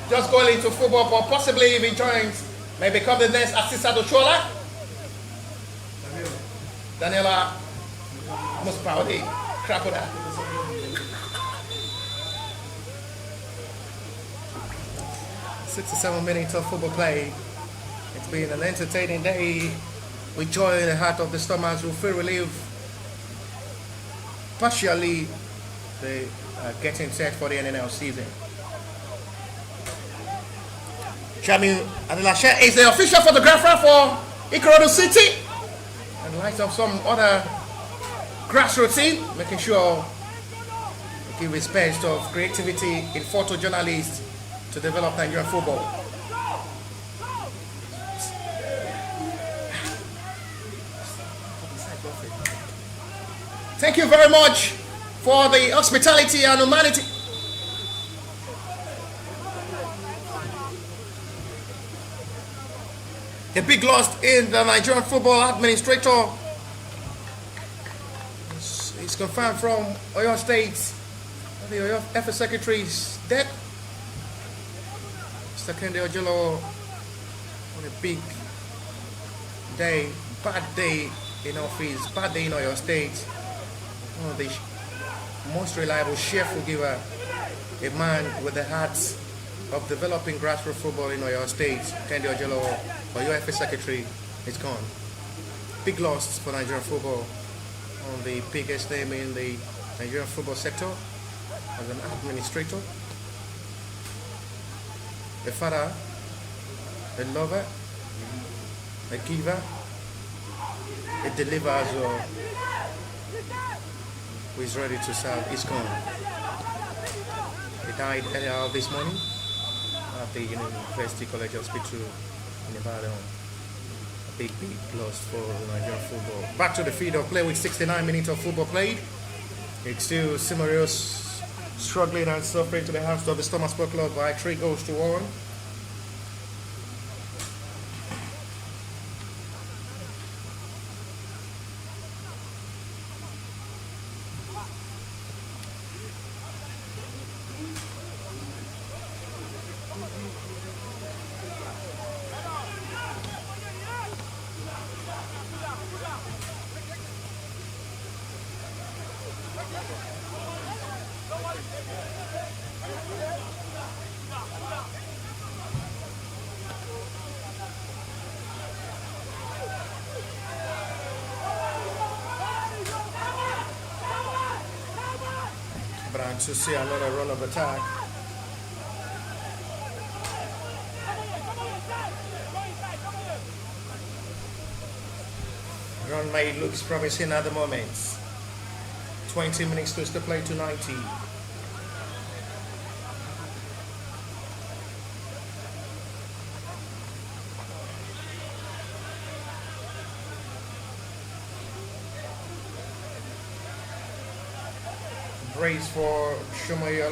just go into football, but possibly if he joins, may become the next assistant to Chola. Daniela Muspaudi, Krapoda. Six to 7 minutes of football play. It's been an entertaining day with joy in the heart of the Stormers, who feel relief. Partially, they are getting set for the NNL season. Shami Adilashe is the official photographer for Ikorodu City, and lights up some other grassroots team, making sure they give respect of creativity in photojournalists to develop Nigerian football. Thank you very much for the hospitality and humanity. A big loss in the Nigerian football administrator is confirmed from Oyo State. The Oyo FA Secretary is dead. Mr. Kende Ojolo, on a big day, bad day in office, bad day in Oyo State. One of the most reliable cheerful giver, a man with the heart of developing grassroots football in Oyo State. Kende Ojolo, Oyo FA Secretary, is gone. Big loss for Nigerian football. One of the biggest name in the Nigerian football sector as an administrator, a father, a lover, a giver, a deliverer as well, who is ready to serve, is gone. He died earlier this morning at the University College Hospital in Ibadan. A big loss for Nigerian football. Back to the field of play with 69 minutes of football played. It's still Seamoriow struggling and suffering to the hands of the Stormers Sport Club by 3-1. But to see another run of attack. Run made looks promising at the moment. 20 minutes to still play to 90. Brace for Seamoriow.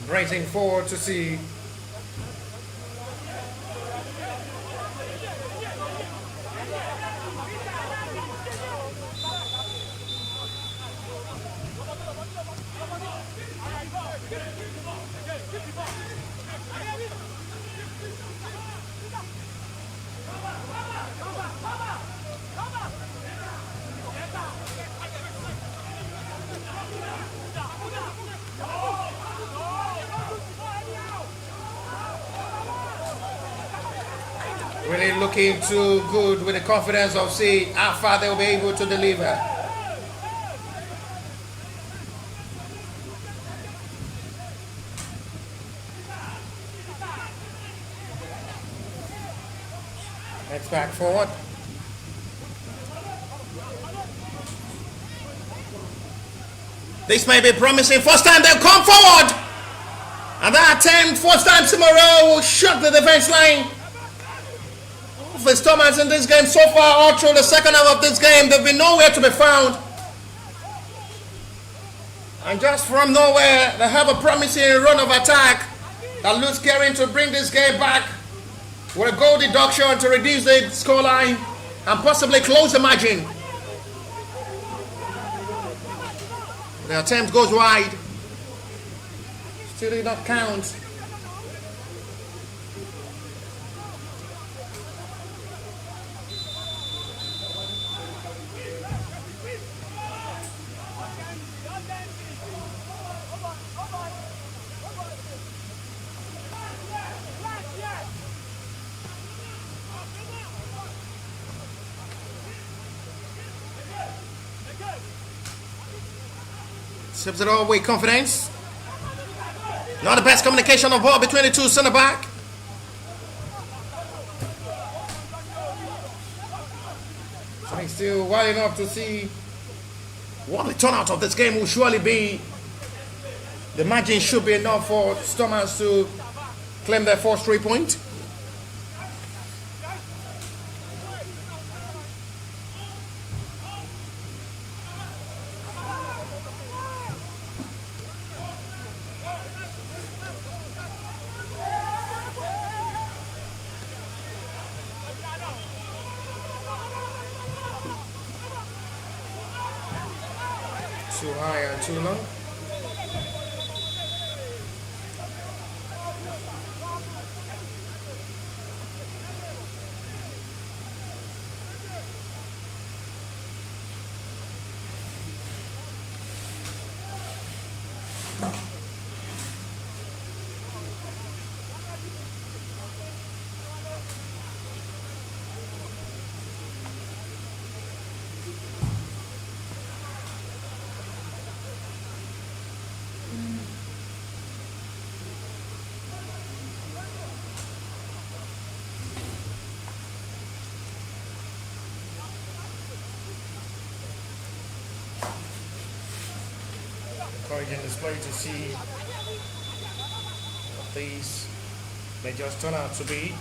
Bracing forward to see really looking too good with the confidence of seeing how far they'll be able to deliver. Next back forward. This may be promising. First time they'll come forward. And that attempt, first time Seamoriow will shut the defense line. The Stormers in this game so far, all through the second half of this game, they've been nowhere to be found. And just from nowhere, they have a promising run of attack that looks caring to bring this game back with a goal deduction to reduce the scoreline and possibly close the margin. The attempt goes wide. Still did not count. Sips it all with confidence. Not the best communication of ball between the two center back. So he's still wide enough to see what the turnout of this game will surely be. The margin should be enough for Stormers to claim their first 3 points. Too high and too low. Encouraging display to see these may just turn out to be.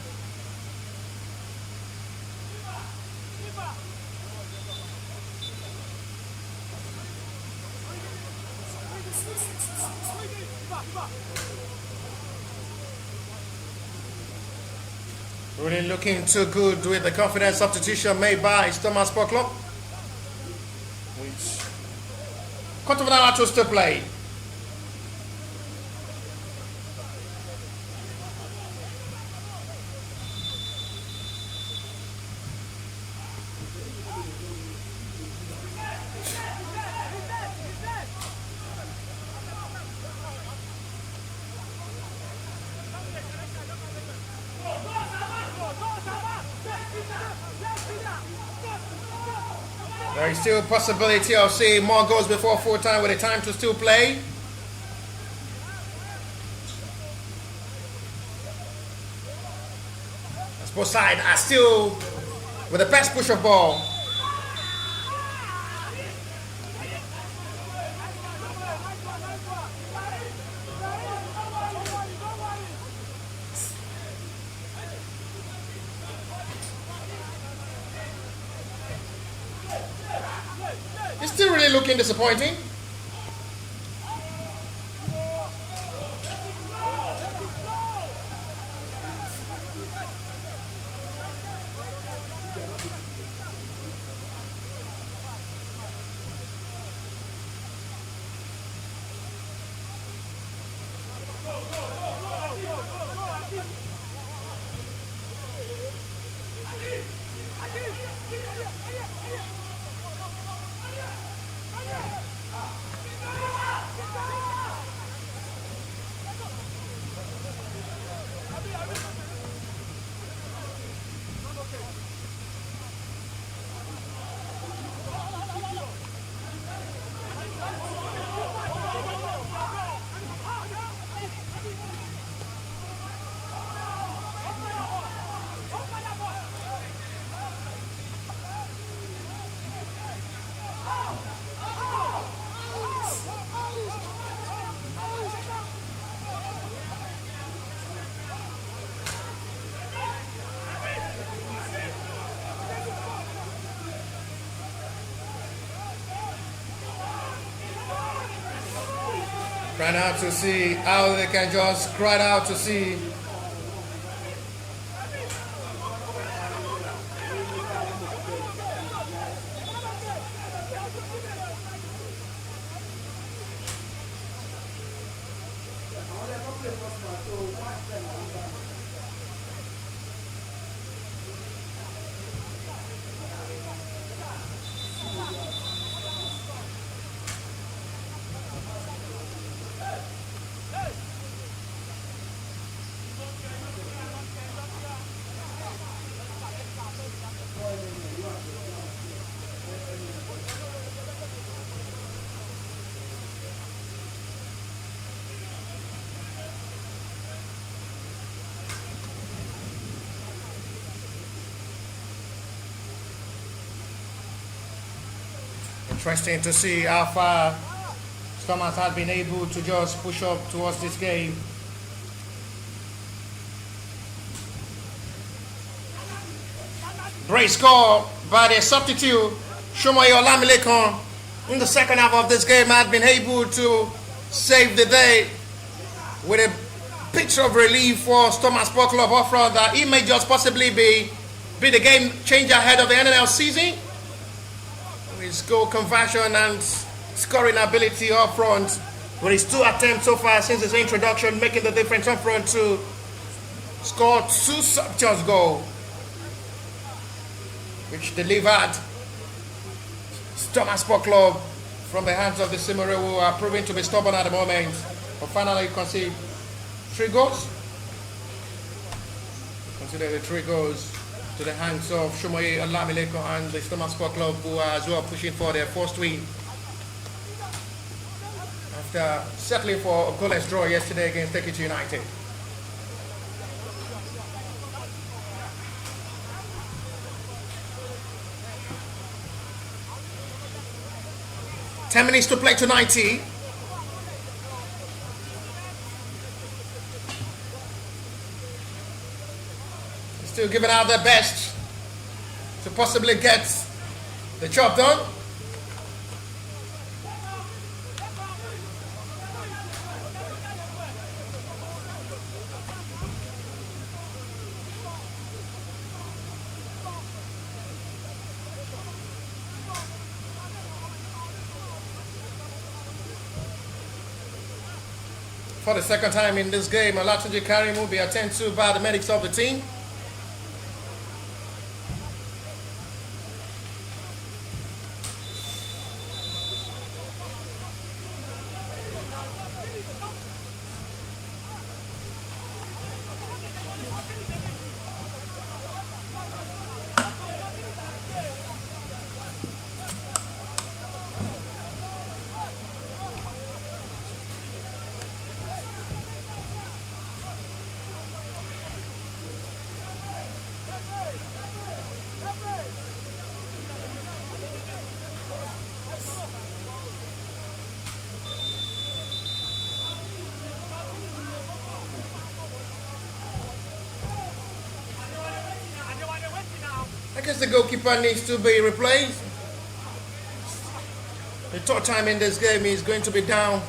Really looking too good with the confident substitution made by Thomas Sport Club. Which quarter of an hour to still play. There is still a possibility of seeing more goals before full time with the time to still play. As both sides are still with the best push of ball. It's still really looking disappointing. Crying out to see how they can just cry out to see. Interesting to see how far Stormers have been able to just push up towards this game. Great score by the substitute Seamoriow in the second half of this game had been able to save the day with a picture of relief for Thomas Sport Club up front that he may just possibly be the game changer ahead of the NNL season. His goal conversion and scoring ability up front with his 2 attempts so far since his introduction, making the difference up front to score 2 sumptuous goals, which delivered Thomas Sport Club from the hands of the Seamoriow, who are proving to be stubborn at the moment, but finally concede 3 goals. Consider the 3 goals to the hands of Seamoriow and the Thomas Sport Club, who are as well pushing for their first win after settling for a goalless draw yesterday against Ekiti United. Ten minutes to play to 90. still giving out their best to possibly get the job done. For the second time in this game, Olatunji Karim will be attended to by the medics of the team. I guess the goalkeeper needs to be replaced. The third time in this game he's going to be down.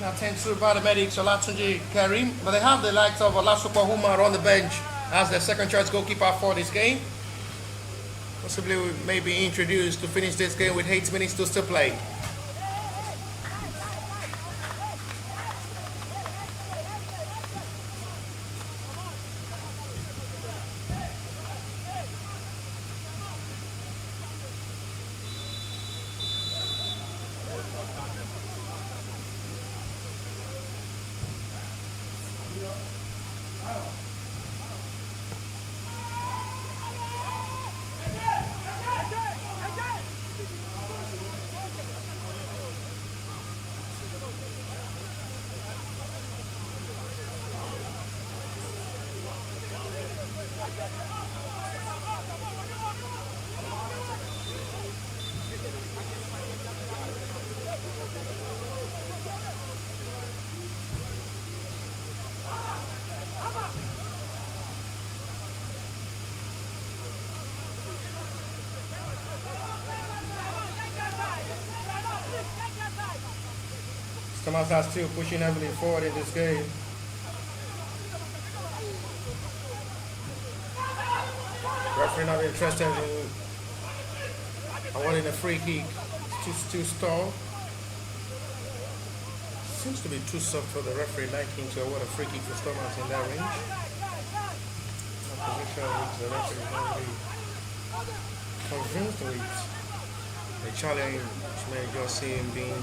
Attended to by the medics, Olatunji Karim. But they have the likes of Olasupo Umar on the bench as their second choice goalkeeper for this game. Possibly may be introduced to finish this game with 8 minutes to still play. Thomas are still pushing heavily forward in this game. Referee not interested in awarding a free kick. It's too stalled. Seems to be too soft for the referee liking to award a free kick for Thomas in that range. A position which the referee is not really convinced with the challenge, which may just see him being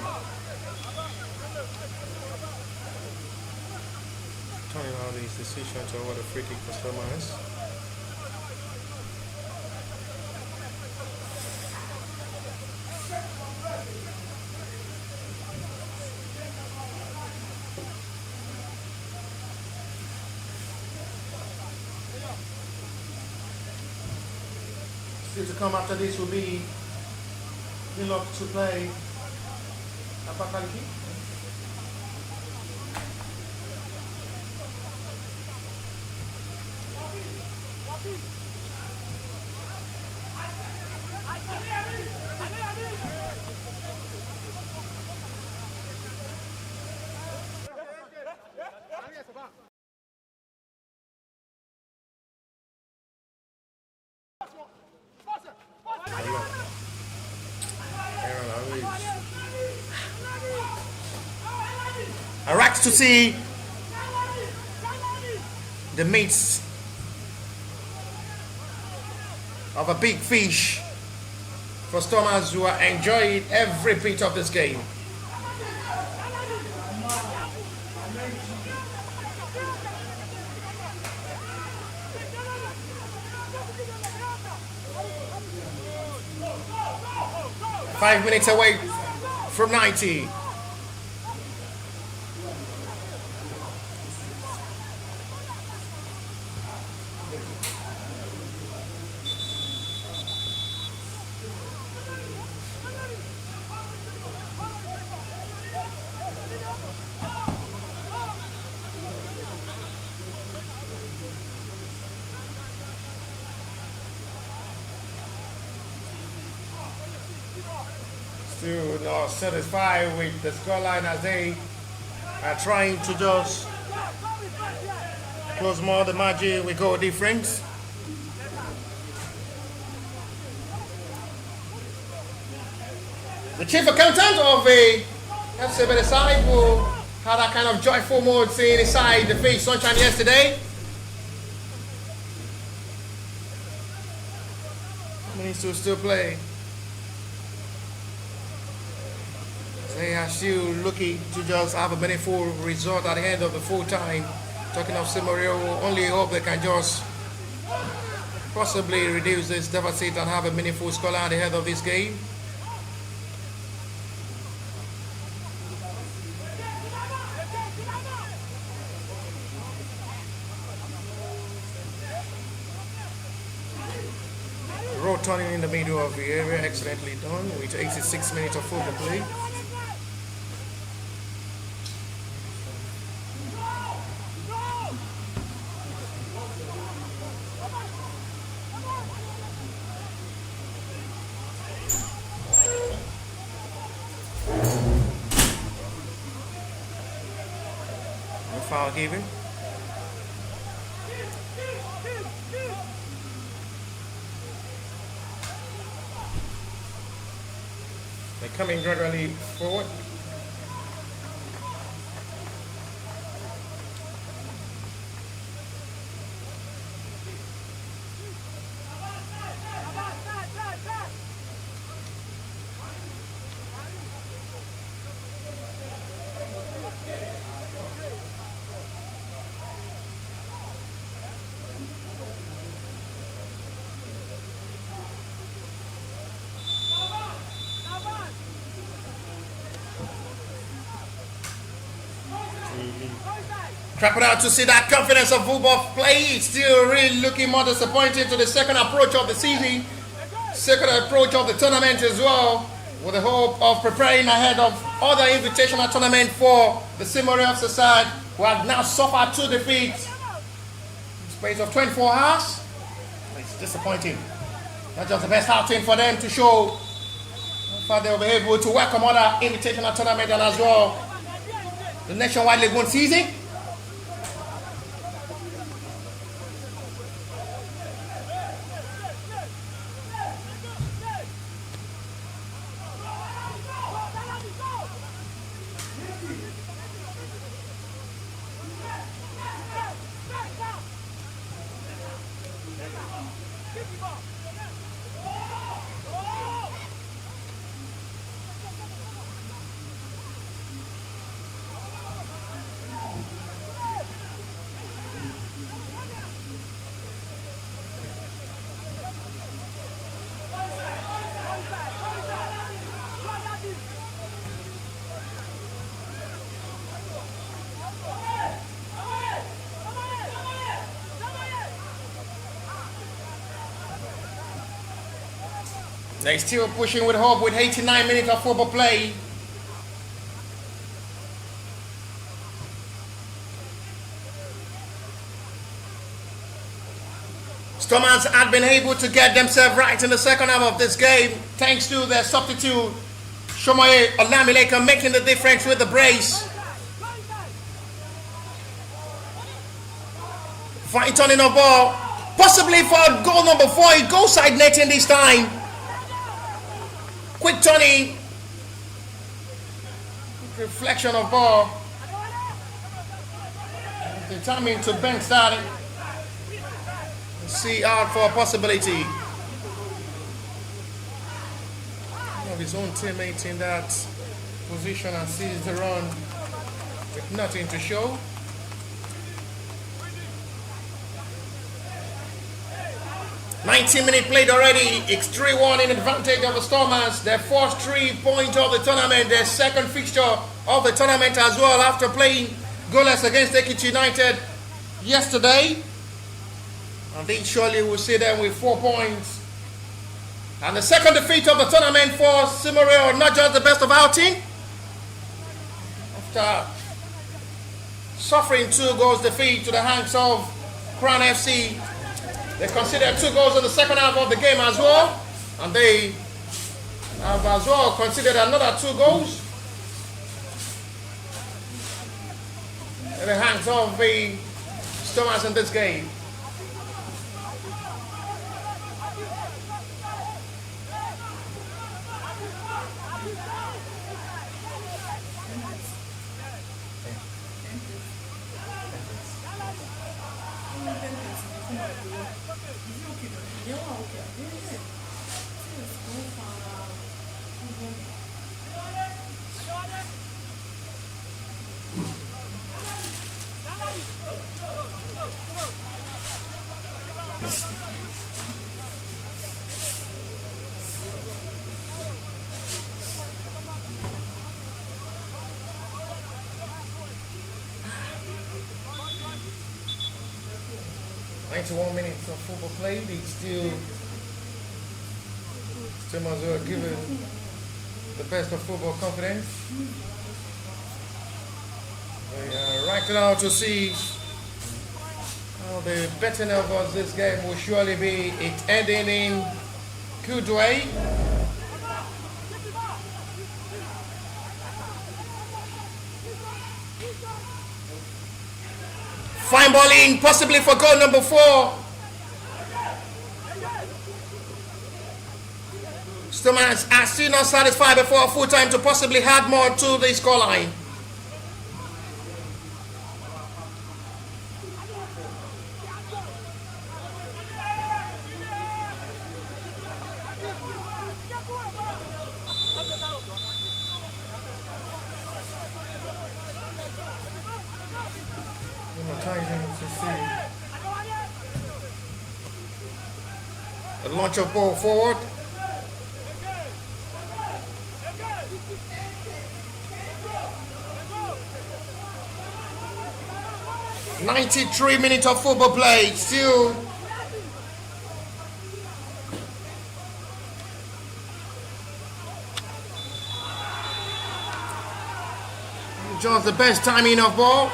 turning out his decision to award a free kick for Thomas. Still to come after this will be Milok to play Apakaliki. I like to see the meats of a big fish for Stormers who are enjoying every bit of this game. Five minutes away from 90. still not satisfied with the scoreline as they are trying to just close more the margin with goal difference. The chief accountant of a FC Better side who had that kind of joyful mode seeing his side defeat Sunshine yesterday. Needs to still play. They are still looking to just have a meaningful result at the end of the full time. Talking of Seamoriow, only hope they can just possibly reduce this deficit and have a meaningful scoreline at the end of this game. Road turning in the middle of the area, excellently done with 86 minutes of football play. No foul given. They're coming gradually forward. Crap it out to see that confidence of football play. It's still really looking more disappointing to the second approach of the season, second approach of the tournament as well, with the hope of preparing ahead of other invitational tournament for the Seamoriow side, who have now suffered 2 defeats in the space of 24 hours. It's disappointing. Not just the best outing for them to show how they'll be able to welcome other invitational tournament and as well the Nationwide League 1 season. They're still pushing with hope with 89 minutes of football play. Stormers had been able to get themselves right in the second half of this game thanks to their substitute Seamoriow Olamileka making the difference with the brace. Fine turning of ball, possibly for goal number 4, goal side netting this time. Quick turning, reflection of ball, determined to bench that. See out for a possibility of his own teammate in that position and sees the run with nothing to show. -19-minute played already. It's 3-1 in advantage of the Stormers. Their first 3 points of the tournament, their second fixture of the tournament as well after playing goalless against Ekiti United yesterday. And they surely will see them with 4 points. And the second defeat of the tournament for Seamoriow, not just the best of outing. After suffering 2 goals defeat to the hands of Crown FC, they considered 2 goals in the second half of the game as well. And they have as well considered another 2 goals in the hands of the Stormers in this game. "91 minutes of football played. It's still as well given the best of football confidence. We are right now to see how the betting of this game will surely be it ending in good way. Fine bowling, possibly for goal number 4. Stormers are still not satisfied before full time to possibly add more to the scoreline. The launch of ball forward. "93 minutes of football play. Still just the best timing of ball.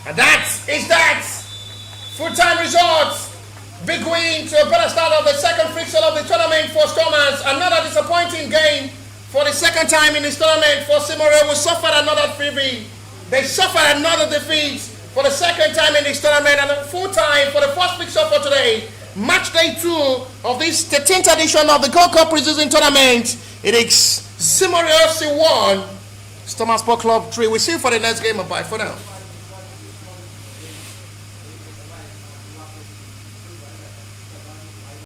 And that. Full-time results. Big win to a better start of the second fixture of the tournament for Stormers. Another disappointing game for the second time in this tournament for Seamoriow, who suffered another defeat. They suffered another defeat for the second time in this tournament, and a full-time for the first fixture for today. Match day 2 of this 13th edition of the Gold Cup preseason tournament. It is Seamoriow 1, Stormers Sport Club 3. We'll see you for the next game. Bye for now.